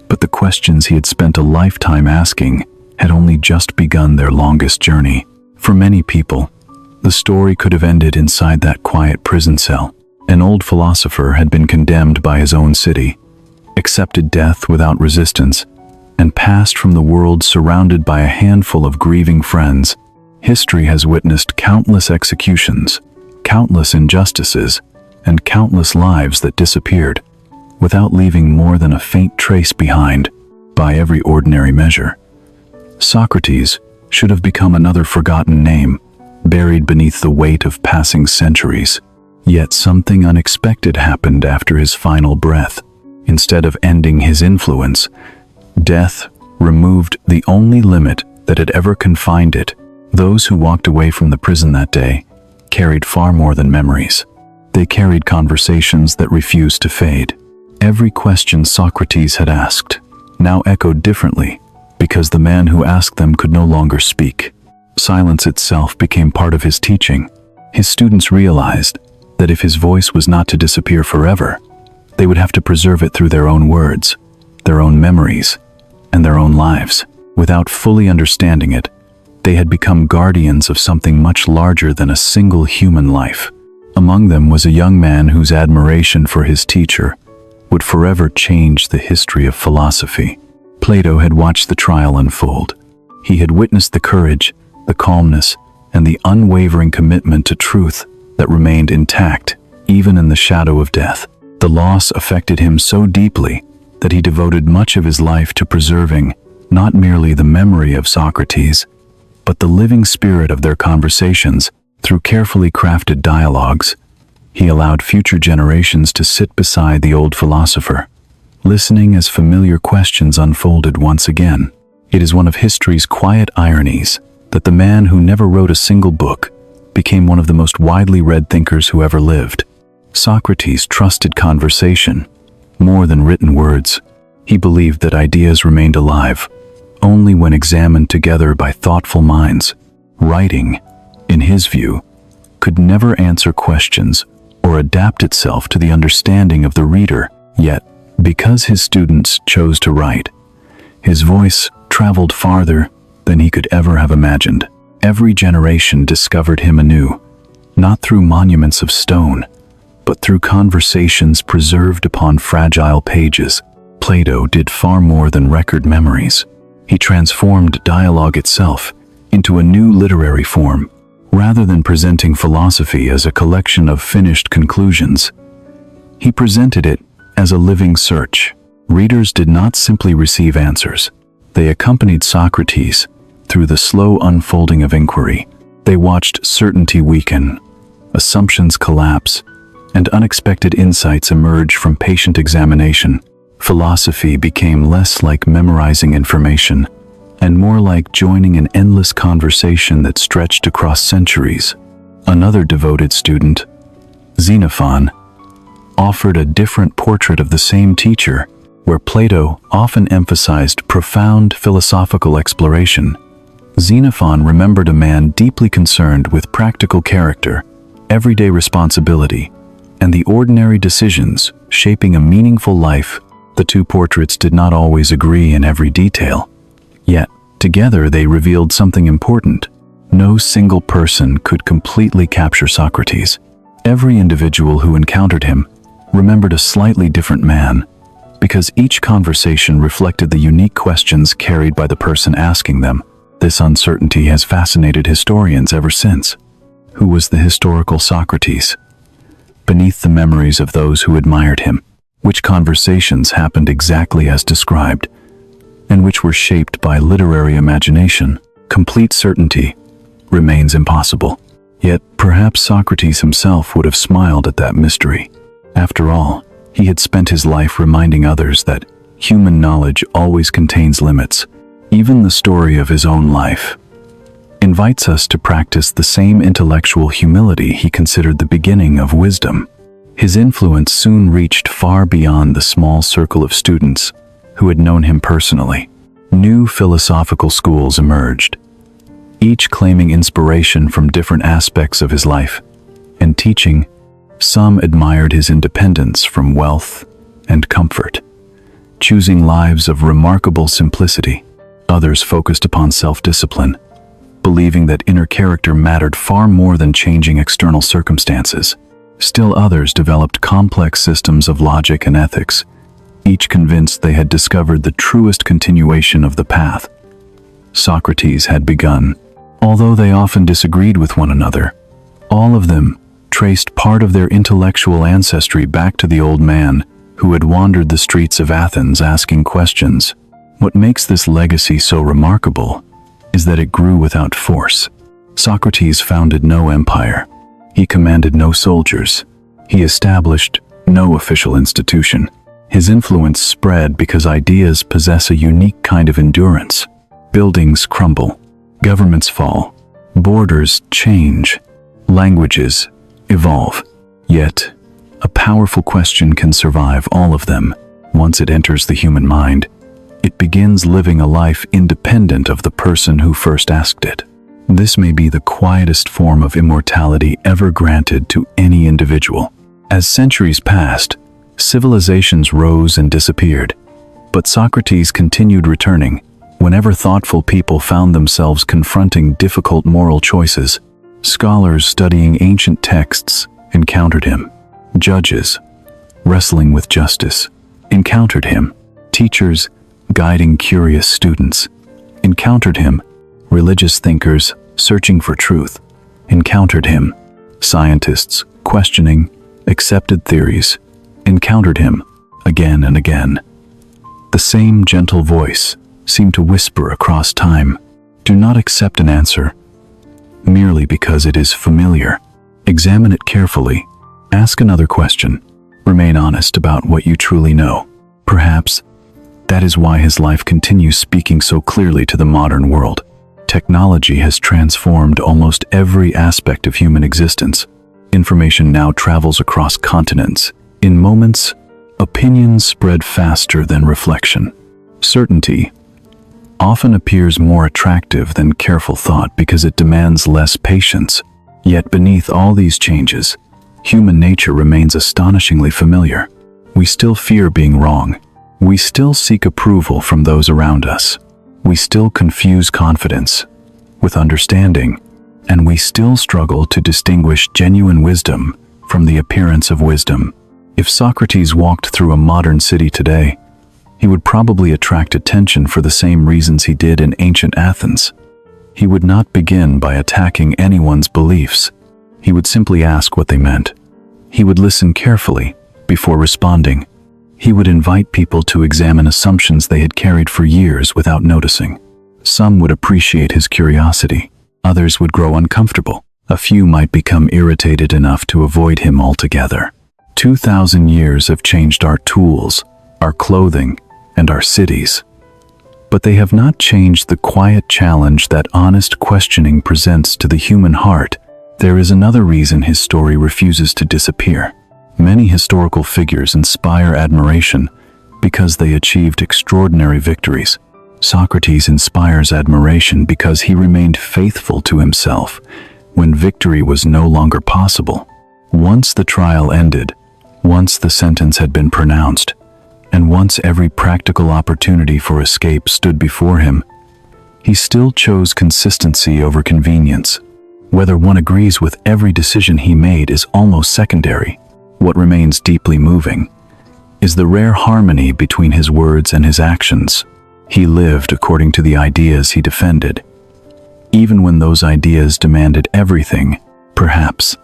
but the questions he had spent a lifetime asking had only just begun their longest journey. For many people, the story could have ended inside that quiet prison cell. An old philosopher had been condemned by his own city, accepted death without resistance, and passed from the world surrounded by a handful of grieving friends. History has witnessed countless executions, countless injustices, and countless lives that disappeared, without leaving more than a faint trace behind, by every ordinary measure. Socrates should have become another forgotten name, buried beneath the weight of passing centuries. Yet something unexpected happened after his final breath. Instead of ending his influence, death removed the only limit that had ever confined it. Those who walked away from the prison that day carried far more than memories. They carried conversations that refused to fade. Every question Socrates had asked now echoed differently, because the man who asked them could no longer speak. Silence itself became part of his teaching. His students realized that if his voice was not to disappear forever, they would have to preserve it through their own words, their own memories, and their own lives. Without fully understanding it, they had become guardians of something much larger than a single human life. Among them was a young man whose admiration for his teacher would forever change the history of philosophy. Plato had watched the trial unfold. He had witnessed the courage, the calmness, and the unwavering commitment to truth that remained intact even in the shadow of death. The loss affected him so deeply that he devoted much of his life to preserving not merely the memory of Socrates, but the living spirit of their conversations. Through carefully crafted dialogues, he allowed future generations to sit beside the old philosopher, listening as familiar questions unfolded once again. It is one of history's quiet ironies that the man who never wrote a single book became one of the most widely read thinkers who ever lived. Socrates trusted conversation more than written words. He believed that ideas remained alive only when examined together by thoughtful minds. Writing, in his view, could never answer questions or adapt itself to the understanding of the reader. Yet, because his students chose to write, his voice traveled farther than he could ever have imagined. Every generation discovered him anew, not through monuments of stone, but through conversations preserved upon fragile pages. Plato did far more than record memories. He transformed dialogue itself into a new literary form. Rather than presenting philosophy as a collection of finished conclusions, he presented it as a living search. Readers did not simply receive answers. They accompanied Socrates through the slow unfolding of inquiry. They watched certainty weaken, assumptions collapse, and unexpected insights emerge from patient examination. Philosophy became less like memorizing information and more like joining an endless conversation that stretched across centuries. Another devoted student, Xenophon, offered a different portrait of the same teacher. Where Plato often emphasized profound philosophical exploration, Xenophon remembered a man deeply concerned with practical character, everyday responsibility, and the ordinary decisions shaping a meaningful life. The two portraits did not always agree in every detail, yet together they revealed something important. No single person could completely capture Socrates. Every individual who encountered him remembered a slightly different man, because each conversation reflected the unique questions carried by the person asking them. This uncertainty has fascinated historians ever since. Who was the historical Socrates? Beneath the memories of those who admired him, which conversations happened exactly as described, and which were shaped by literary imagination? Complete certainty remains impossible. Yet perhaps Socrates himself would have smiled at that mystery. After all, he had spent his life reminding others that human knowledge always contains limits. Even the story of his own life invites us to practice the same intellectual humility he considered the beginning of wisdom. His influence soon reached far beyond the small circle of students who had known him personally. New philosophical schools emerged, each claiming inspiration from different aspects of his life and teaching. Some admired his independence from wealth and comfort, choosing lives of remarkable simplicity. Others focused upon self-discipline, believing that inner character mattered far more than changing external circumstances. Still others developed complex systems of logic and ethics, each convinced they had discovered the truest continuation of the path Socrates had begun. Although they often disagreed with one another, all of them traced part of their intellectual ancestry back to the old man who had wandered the streets of Athens asking questions. What makes this legacy so remarkable is that it grew without force. Socrates founded no empire. He commanded no soldiers. He established no official institution. His influence spread because ideas possess a unique kind of endurance. Buildings crumble, governments fall, borders change, languages evolve. Yet, a powerful question can survive all of them. Once it enters the human mind, it begins living a life independent of the person who first asked it. This may be the quietest form of immortality ever granted to any individual. As centuries passed, civilizations rose and disappeared, but Socrates continued returning. Whenever thoughtful people found themselves confronting difficult moral choices, scholars studying ancient texts encountered him. Judges, wrestling with justice, encountered him. Teachers, guiding curious students, encountered him. Religious thinkers, searching for truth, encountered him. Scientists, questioning accepted theories, encountered him again and again. The same gentle voice seemed to whisper across time, "Do not accept an answer merely because it is familiar. Examine it carefully. Ask another question. Remain honest about what you truly know." Perhaps that is why his life continues speaking so clearly to the modern world. Technology has transformed almost every aspect of human existence. Information now travels across continents. In moments, opinions spread faster than reflection. Certainty often appears more attractive than careful thought because it demands less patience. Yet beneath all these changes, human nature remains astonishingly familiar. We still fear being wrong. We still seek approval from those around us. We still confuse confidence with understanding, and we still struggle to distinguish genuine wisdom from the appearance of wisdom. If Socrates walked through a modern city today, he would probably attract attention for the same reasons he did in ancient Athens. He would not begin by attacking anyone's beliefs. He would simply ask what they meant. He would listen carefully before responding. He would invite people to examine assumptions they had carried for years without noticing. Some would appreciate his curiosity. Others would grow uncomfortable. A few might become irritated enough to avoid him altogether. 2,000 years have changed our tools, our clothing, and our cities. But they have not changed the quiet challenge that honest questioning presents to the human heart. There is another reason his story refuses to disappear. Many historical figures inspire admiration because they achieved extraordinary victories. Socrates inspires admiration because he remained faithful to himself when victory was no longer possible. Once the trial ended, once the sentence had been pronounced, and once every practical opportunity for escape stood before him, he still chose consistency over convenience. Whether one agrees with every decision he made is almost secondary. What remains deeply moving is the rare harmony between his words and his actions. He lived according to the ideas he defended, even when those ideas demanded everything. Perhaps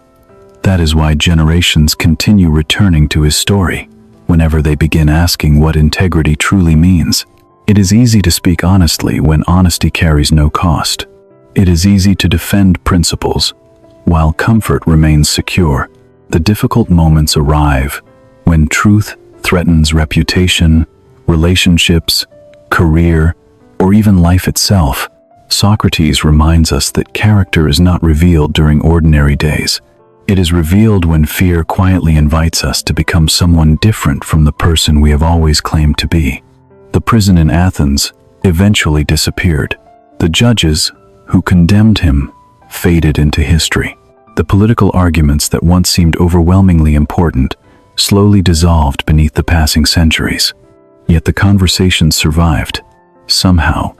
that is why generations continue returning to his story whenever they begin asking what integrity truly means. It is easy to speak honestly when honesty carries no cost. It is easy to defend principles while comfort remains secure. The difficult moments arrive when truth threatens reputation, relationships, career, or even life itself. Socrates reminds us that character is not revealed during ordinary days. It is revealed when fear quietly invites us to become someone different from the person we have always claimed to be. The prison in Athens eventually disappeared. The judges who condemned him faded into history. The political arguments that once seemed overwhelmingly important slowly dissolved beneath the passing centuries. Yet the conversations survived. Somehow,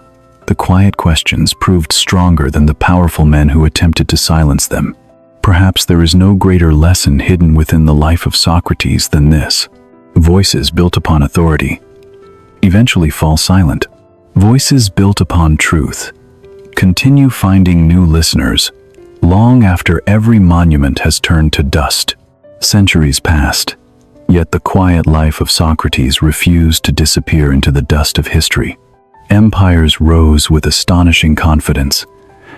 the quiet questions proved stronger than the powerful men who attempted to silence them. Perhaps there is no greater lesson hidden within the life of Socrates than this. Voices built upon authority eventually fall silent. Voices built upon truth continue finding new listeners long after every monument has turned to dust. Centuries passed, yet the quiet life of Socrates refused to disappear into the dust of history. Empires rose with astonishing confidence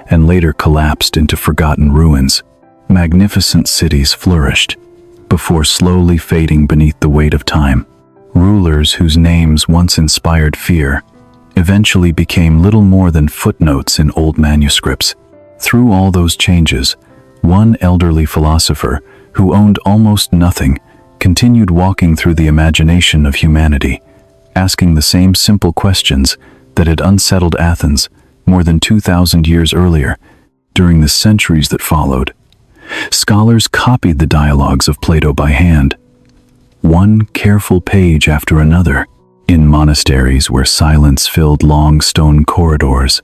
and later collapsed into forgotten ruins. Magnificent cities flourished before slowly fading beneath the weight of time. Rulers whose names once inspired fear eventually became little more than footnotes in old manuscripts. Through all those changes, one elderly philosopher who owned almost nothing continued walking through the imagination of humanity, asking the same simple questions that had unsettled Athens more than 2,000 years earlier. During the centuries that followed, scholars copied the dialogues of Plato by hand, one careful page after another. In monasteries where silence filled long stone corridors,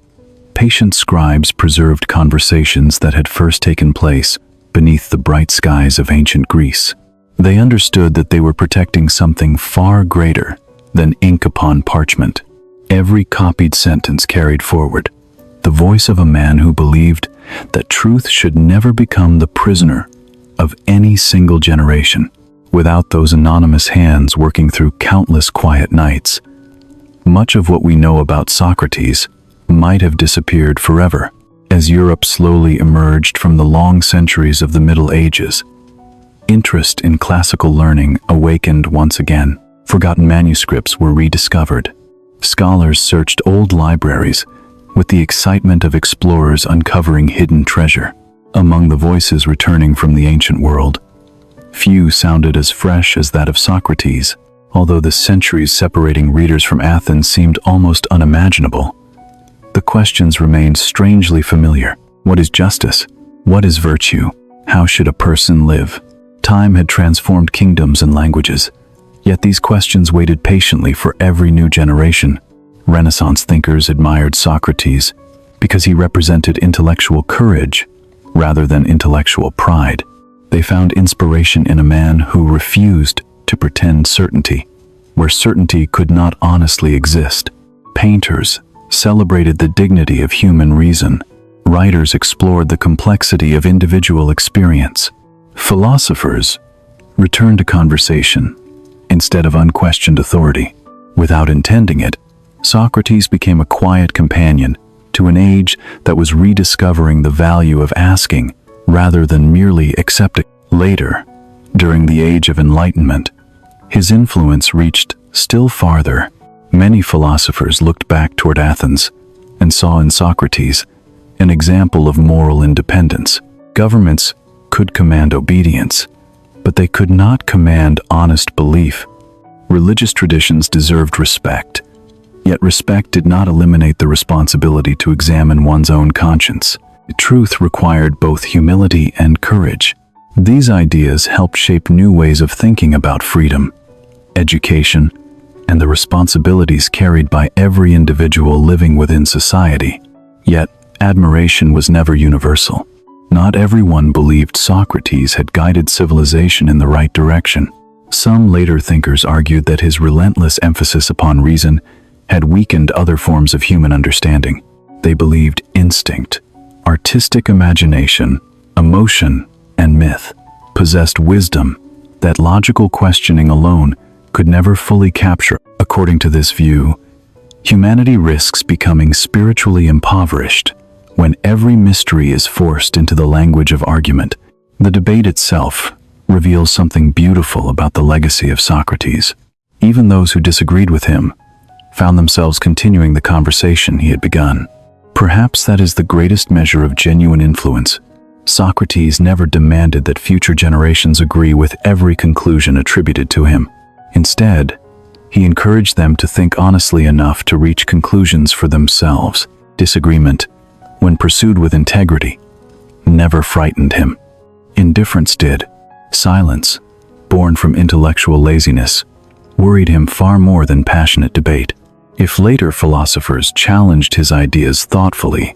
patient scribes preserved conversations that had first taken place beneath the bright skies of ancient Greece. They understood that they were protecting something far greater than ink upon parchment. Every copied sentence carried forward the voice of a man who believed that truth should never become the prisoner of any single generation. Without those anonymous hands working through countless quiet nights, much of what we know about Socrates might have disappeared forever. As Europe slowly emerged from the long centuries of the Middle Ages, interest in classical learning awakened once again. Forgotten manuscripts were rediscovered. Scholars searched old libraries with the excitement of explorers uncovering hidden treasure. Among the voices returning from the ancient world, few sounded as fresh as that of Socrates. Although the centuries separating readers from Athens seemed almost unimaginable, the questions remained strangely familiar. What is justice? What is virtue? How should a person live? Time had transformed kingdoms and languages, yet these questions waited patiently for every new generation. Renaissance thinkers admired Socrates because he represented intellectual courage rather than intellectual pride. They found inspiration in a man who refused to pretend certainty where certainty could not honestly exist. Painters celebrated the dignity of human reason. Writers explored the complexity of individual experience. Philosophers returned to conversation instead of unquestioned authority. Without intending it, Socrates became a quiet companion to an age that was rediscovering the value of asking rather than merely accepting. Later, during the Age of Enlightenment, his influence reached still farther. Many philosophers looked back toward Athens and saw in Socrates an example of moral independence. Governments could command obedience, but they could not command honest belief. Religious traditions deserved respect, yet respect did not eliminate the responsibility to examine one's own conscience. Truth required both humility and courage. These ideas helped shape new ways of thinking about freedom, education, and the responsibilities carried by every individual living within society. Yet, admiration was never universal. Not everyone believed Socrates had guided civilization in the right direction. Some later thinkers argued that his relentless emphasis upon reason had weakened other forms of human understanding. They believed instinct, artistic imagination, emotion, and myth possessed wisdom that logical questioning alone could never fully capture. According to this view, humanity risks becoming spiritually impoverished when every mystery is forced into the language of argument. The debate itself reveals something beautiful about the legacy of Socrates. Even those who disagreed with him found themselves continuing the conversation he had begun. Perhaps that is the greatest measure of genuine influence. Socrates never demanded that future generations agree with every conclusion attributed to him. Instead, he encouraged them to think honestly enough to reach conclusions for themselves. Disagreement, when pursued with integrity, never frightened him. Indifference did. Silence, born from intellectual laziness, worried him far more than passionate debate. If later philosophers challenged his ideas thoughtfully,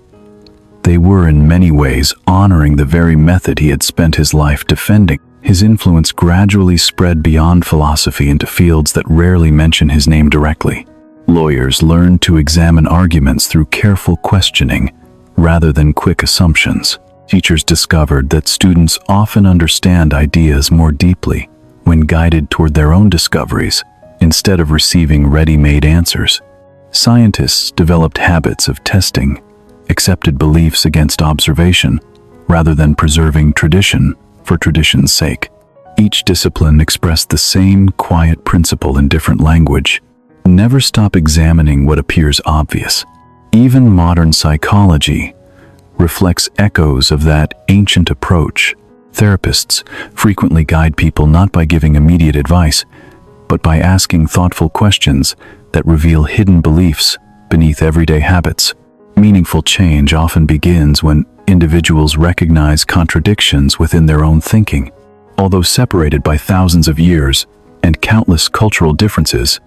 they were in many ways honoring the very method he had spent his life defending. His influence gradually spread beyond philosophy into fields that rarely mention his name directly. Lawyers learned to examine arguments through careful questioning rather than quick assumptions. Teachers discovered that students often understand ideas more deeply when guided toward their own discoveries instead of receiving ready-made answers. Scientists developed habits of testing accepted beliefs against observation rather than preserving tradition for tradition's sake. Each discipline expressed the same quiet principle in different language. Never stop examining what appears obvious. Even modern psychology reflects echoes of that ancient approach. Therapists frequently guide people not by giving immediate advice, but by asking thoughtful questions that reveal hidden beliefs beneath everyday habits. Meaningful change often begins when individuals recognize contradictions within their own thinking. Although separated by thousands of years and countless cultural differences,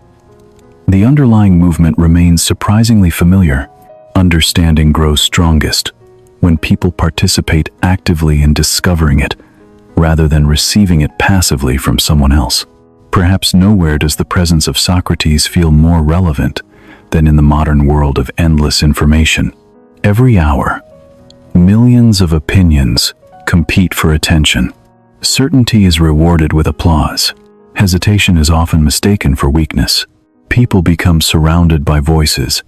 the underlying movement remains surprisingly familiar. Understanding grows strongest when people participate actively in discovering it, rather than receiving it passively from someone else. Perhaps nowhere does the presence of Socrates feel more relevant than in the modern world of endless information. Every hour, millions of opinions compete for attention. Certainty is rewarded with applause. Hesitation is often mistaken for weakness. People become surrounded by voices,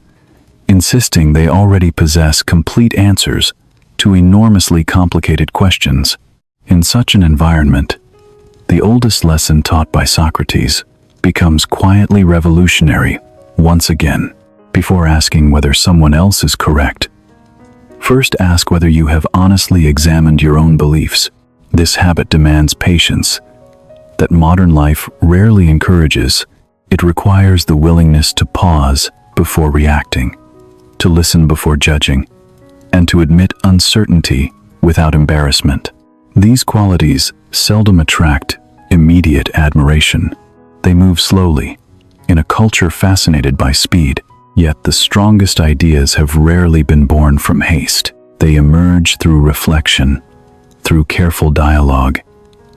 insisting they already possess complete answers to enormously complicated questions. In such an environment, the oldest lesson taught by Socrates becomes quietly revolutionary once again. Before asking whether someone else is correct, first ask whether you have honestly examined your own beliefs. This habit demands patience that modern life rarely encourages. It requires the willingness to pause before reacting, to listen before judging, and to admit uncertainty without embarrassment. These qualities seldom attract immediate admiration. They move slowly, in a culture fascinated by speed. Yet the strongest ideas have rarely been born from haste. They emerge through reflection, through careful dialogue,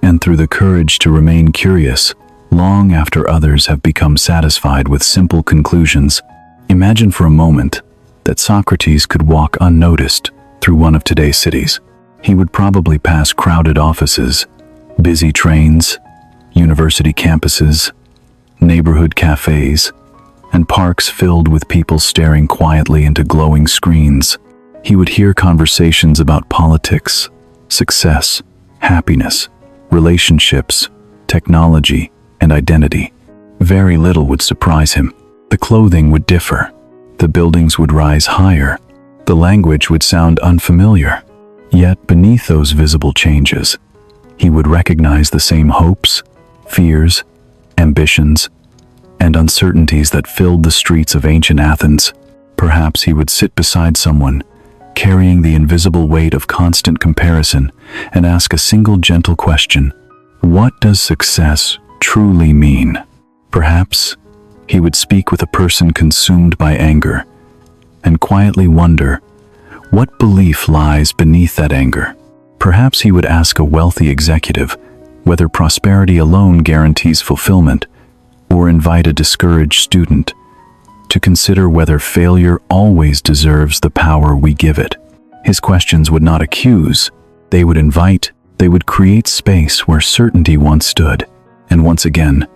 and through the courage to remain curious long after others have become satisfied with simple conclusions. Imagine for a moment that Socrates could walk unnoticed through one of today's cities. He would probably pass crowded offices, busy trains, university campuses, neighborhood cafes, and parks filled with people staring quietly into glowing screens. He would hear conversations about politics, success, happiness, relationships, technology, and identity. Very little would surprise him. The clothing would differ. The buildings would rise higher. The language would sound unfamiliar. Yet beneath those visible changes, he would recognize the same hopes, fears, ambitions, and uncertainties that filled the streets of ancient Athens. Perhaps he would sit beside someone, carrying the invisible weight of constant comparison, and ask a single gentle question: what does success truly mean? Perhaps he would speak with a person consumed by anger, and quietly wonder what belief lies beneath that anger. Perhaps he would ask a wealthy executive whether prosperity alone guarantees fulfillment, or invite a discouraged student to consider whether failure always deserves the power we give it. His questions would not accuse, they would invite. They would create space where certainty once stood, and once again,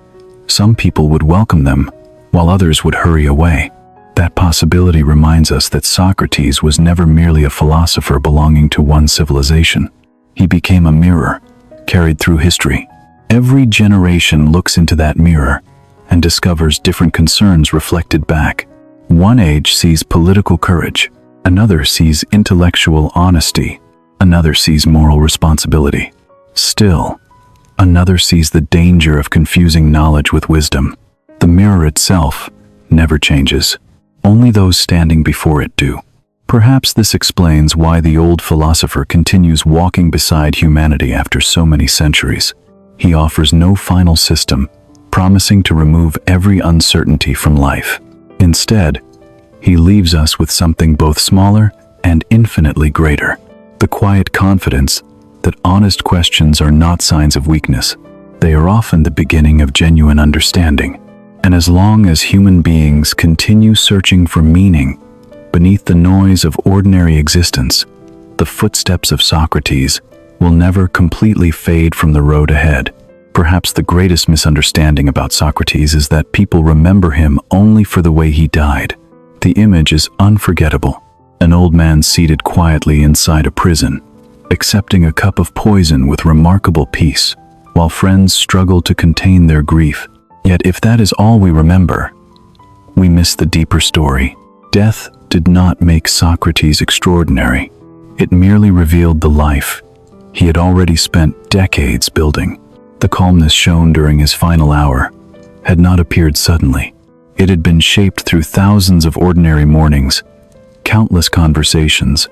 some people would welcome them, while others would hurry away. That possibility reminds us that Socrates was never merely a philosopher belonging to one civilization. He became a mirror, carried through history. Every generation looks into that mirror and discovers different concerns reflected back. One age sees political courage, Another sees intellectual honesty. Another sees moral responsibility. Still, another sees the danger of confusing knowledge with wisdom. The mirror itself never changes. Only those standing before it do. Perhaps this explains why the old philosopher continues walking beside humanity after so many centuries. He offers no final system, promising to remove every uncertainty from life. Instead, he leaves us with something both smaller and infinitely greater. The quiet confidence that honest questions are not signs of weakness. They are often the beginning of genuine understanding. And as long as human beings continue searching for meaning beneath the noise of ordinary existence, the footsteps of Socrates will never completely fade from the road ahead. Perhaps the greatest misunderstanding about Socrates is that people remember him only for the way he died. The image is unforgettable. An old man seated quietly inside a prison, accepting a cup of poison with remarkable peace, while friends struggle to contain their grief. Yet if that is all we remember, we miss the deeper story. Death did not make Socrates extraordinary. It merely revealed the life he had already spent decades building. The calmness shown during his final hour had not appeared suddenly. It had been shaped through thousands of ordinary mornings, countless conversations,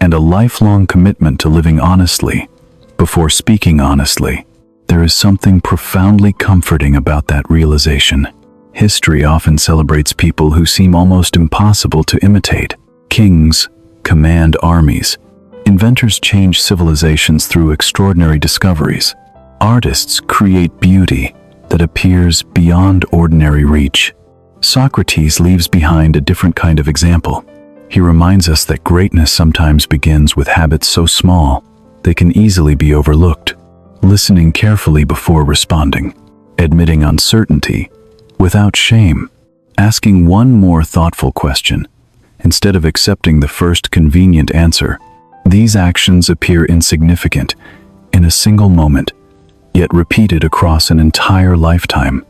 and a lifelong commitment to living honestly before speaking honestly. There is something profoundly comforting about that realization. History often celebrates people who seem almost impossible to imitate. Kings command armies. Inventors change civilizations through extraordinary discoveries. Artists create beauty that appears beyond ordinary reach. Socrates leaves behind a different kind of example. He reminds us that greatness sometimes begins with habits so small they can easily be overlooked. Listening carefully before responding, admitting uncertainty without shame, asking one more thoughtful question instead of accepting the first convenient answer. These actions appear insignificant in a single moment, yet repeated across an entire lifetime.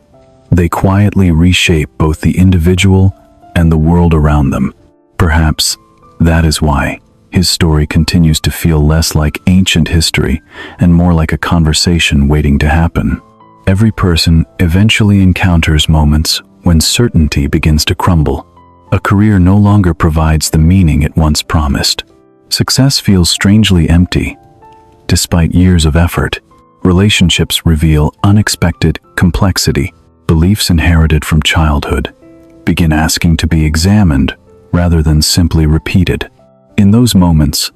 They quietly reshape both the individual and the world around them. Perhaps that is why his story continues to feel less like ancient history and more like a conversation waiting to happen. Every person eventually encounters moments when certainty begins to crumble. A career no longer provides the meaning it once promised. Success feels strangely empty, despite years of effort. Relationships reveal unexpected complexity. Beliefs inherited from childhood begin asking to be examined rather than simply repeated. In those moments,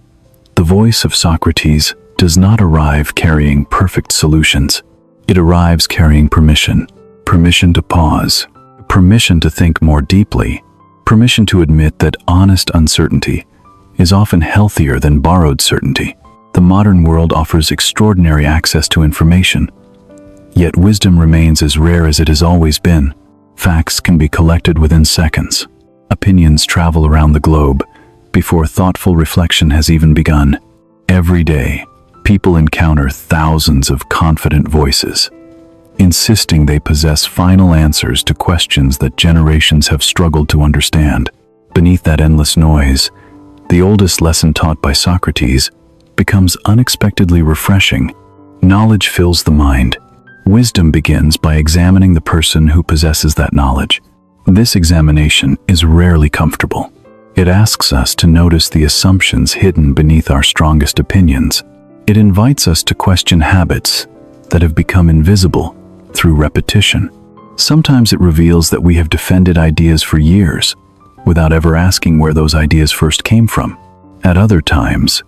the voice of Socrates does not arrive carrying perfect solutions. It arrives carrying permission. Permission to pause. Permission to think more deeply. Permission to admit that honest uncertainty is often healthier than borrowed certainty. The modern world offers extraordinary access to information, yet wisdom remains as rare as it has always been. Facts can be collected within seconds. Opinions travel around the globe before thoughtful reflection has even begun. Every day, people encounter thousands of confident voices, insisting they possess final answers to questions that generations have struggled to understand. Beneath that endless noise, the oldest lesson taught by Socrates becomes unexpectedly refreshing. Knowledge fills the mind. Wisdom begins by examining the person who possesses that knowledge. This examination is rarely comfortable. It asks us to notice the assumptions hidden beneath our strongest opinions. It invites us to question habits that have become invisible through repetition. Sometimes it reveals that we have defended ideas for years without ever asking where those ideas first came from. At other times,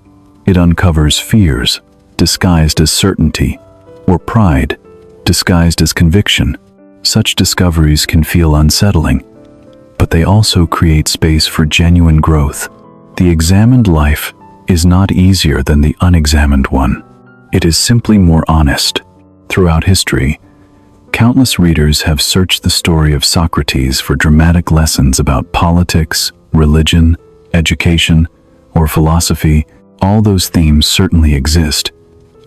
it uncovers fears disguised as certainty, or pride disguised as conviction. Such discoveries can feel unsettling, but they also create space for genuine growth. The examined life is not easier than the unexamined one. It is simply more honest. Throughout history, countless readers have searched the story of Socrates for dramatic lessons about politics, religion, education, or philosophy. All those themes certainly exist,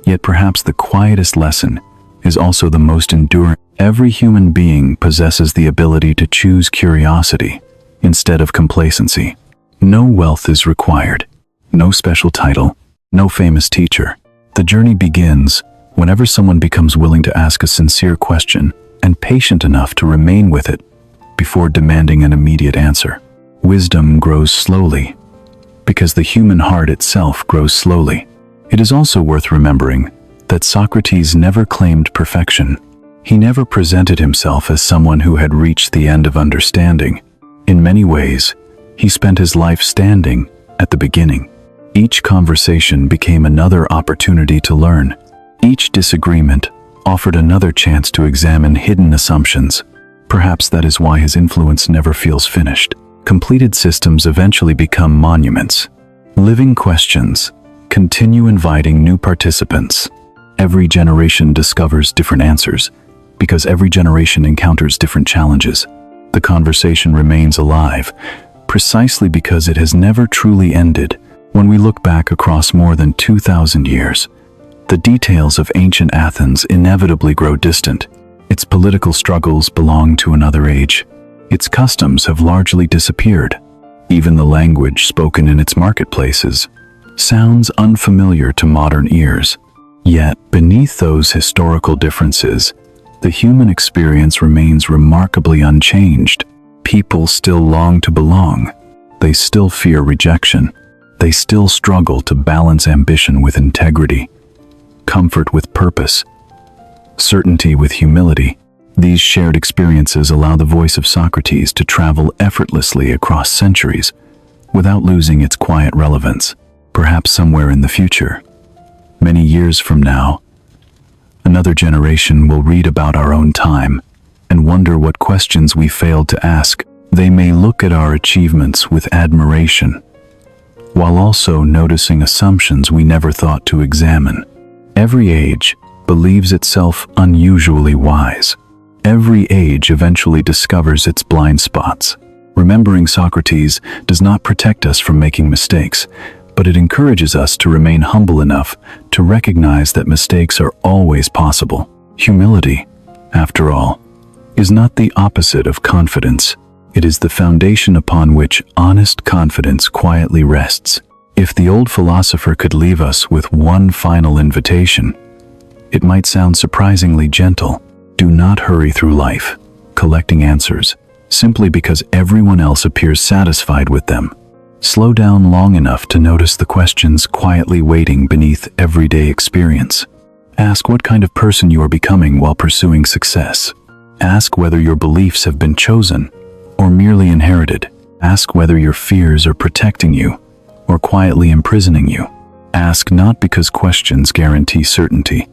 yet perhaps the quietest lesson is also the most enduring. Every human being possesses the ability to choose curiosity instead of complacency. No wealth is required, no special title, no famous teacher. The journey begins whenever someone becomes willing to ask a sincere question and patient enough to remain with it before demanding an immediate answer. Wisdom grows slowly, because the human heart itself grows slowly. It is also worth remembering that Socrates never claimed perfection. He never presented himself as someone who had reached the end of understanding. In many ways, he spent his life standing at the beginning. Each conversation became another opportunity to learn. Each disagreement offered another chance to examine hidden assumptions. Perhaps that is why his influence never feels finished. Completed systems eventually become monuments. Living questions continue inviting new participants. Every generation discovers different answers, because every generation encounters different challenges. The conversation remains alive, precisely because it has never truly ended. When we look back across more than 2,000 years, the details of ancient Athens inevitably grow distant. Its political struggles belong to another age. Its customs have largely disappeared. Even the language spoken in its marketplaces sounds unfamiliar to modern ears. Yet, beneath those historical differences, the human experience remains remarkably unchanged. People still long to belong. They still fear rejection. They still struggle to balance ambition with integrity, comfort with purpose, certainty with humility. These shared experiences allow the voice of Socrates to travel effortlessly across centuries without losing its quiet relevance. Perhaps somewhere in the future, many years from now, another generation will read about our own time and wonder what questions we failed to ask. They may look at our achievements with admiration, while also noticing assumptions we never thought to examine. Every age believes itself unusually wise. Every age eventually discovers its blind spots. Remembering Socrates does not protect us from making mistakes, but it encourages us to remain humble enough to recognize that mistakes are always possible. Humility, after all, is not the opposite of confidence. It is the foundation upon which honest confidence quietly rests. If the old philosopher could leave us with one final invitation, it might sound surprisingly gentle. Do not hurry through life, collecting answers, simply because everyone else appears satisfied with them. Slow down long enough to notice the questions quietly waiting beneath everyday experience. Ask what kind of person you are becoming while pursuing success. Ask whether your beliefs have been chosen or merely inherited. Ask whether your fears are protecting you or quietly imprisoning you. Ask not because questions guarantee certainty,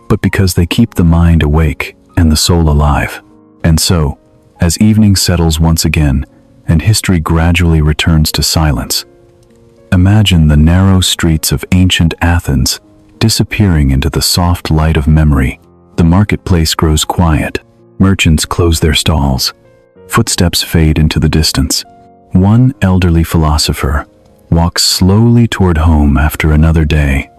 but because they keep the mind awake and the soul alive. And so, as evening settles once again and history gradually returns to silence, imagine the narrow streets of ancient Athens disappearing into the soft light of memory. The marketplace grows quiet. Merchants close their stalls. Footsteps fade into the distance. One elderly philosopher walks slowly toward home after another day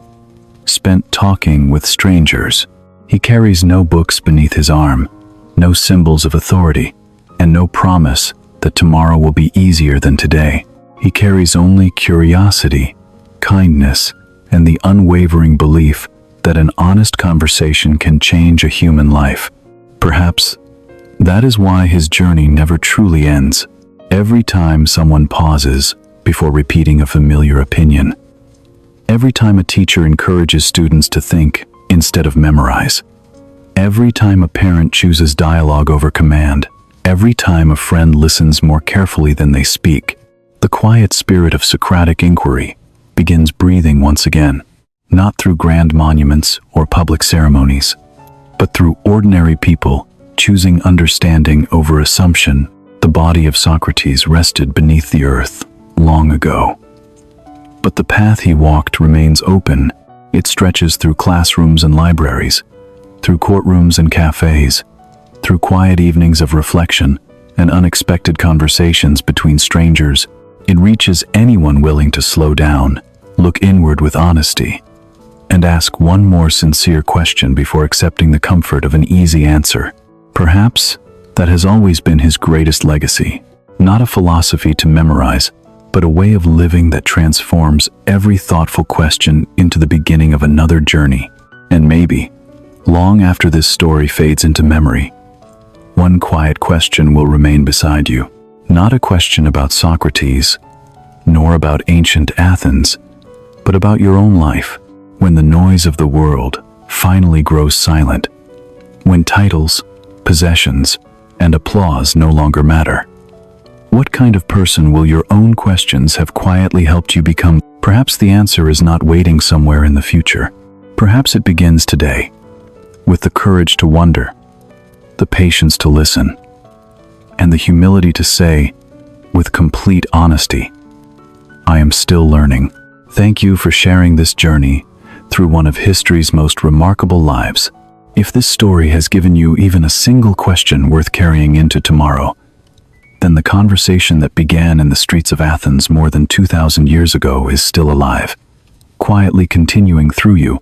spent talking with strangers. He carries no books beneath his arm, no symbols of authority, and no promise that tomorrow will be easier than today. He carries only curiosity, kindness, and the unwavering belief that an honest conversation can change a human life. Perhaps that is why his journey never truly ends. Every time someone pauses before repeating a familiar opinion, every time a teacher encourages students to think instead of memorize, every time a parent chooses dialogue over command, every time a friend listens more carefully than they speak, the quiet spirit of Socratic inquiry begins breathing once again, not through grand monuments or public ceremonies, but through ordinary people choosing understanding over assumption. The body of Socrates rested beneath the earth long ago, but the path he walked remains open. It stretches through classrooms and libraries, through courtrooms and cafes, through quiet evenings of reflection and unexpected conversations between strangers. It reaches anyone willing to slow down, look inward with honesty, and ask one more sincere question before accepting the comfort of an easy answer. Perhaps that has always been his greatest legacy, not a philosophy to memorize, but a way of living that transforms every thoughtful question into the beginning of another journey. And maybe, long after this story fades into memory, one quiet question will remain beside you. Not a question about Socrates, nor about ancient Athens, but about your own life. When the noise of the world finally grows silent, when titles, possessions, and applause no longer matter, what kind of person will your own questions have quietly helped you become? Perhaps the answer is not waiting somewhere in the future. Perhaps it begins today, with the courage to wonder, the patience to listen, and the humility to say, with complete honesty, I am still learning. Thank you for sharing this journey through one of history's most remarkable lives. If this story has given you even a single question worth carrying into tomorrow, then the conversation that began in the streets of Athens more than 2,000 years ago is still alive, quietly continuing through you.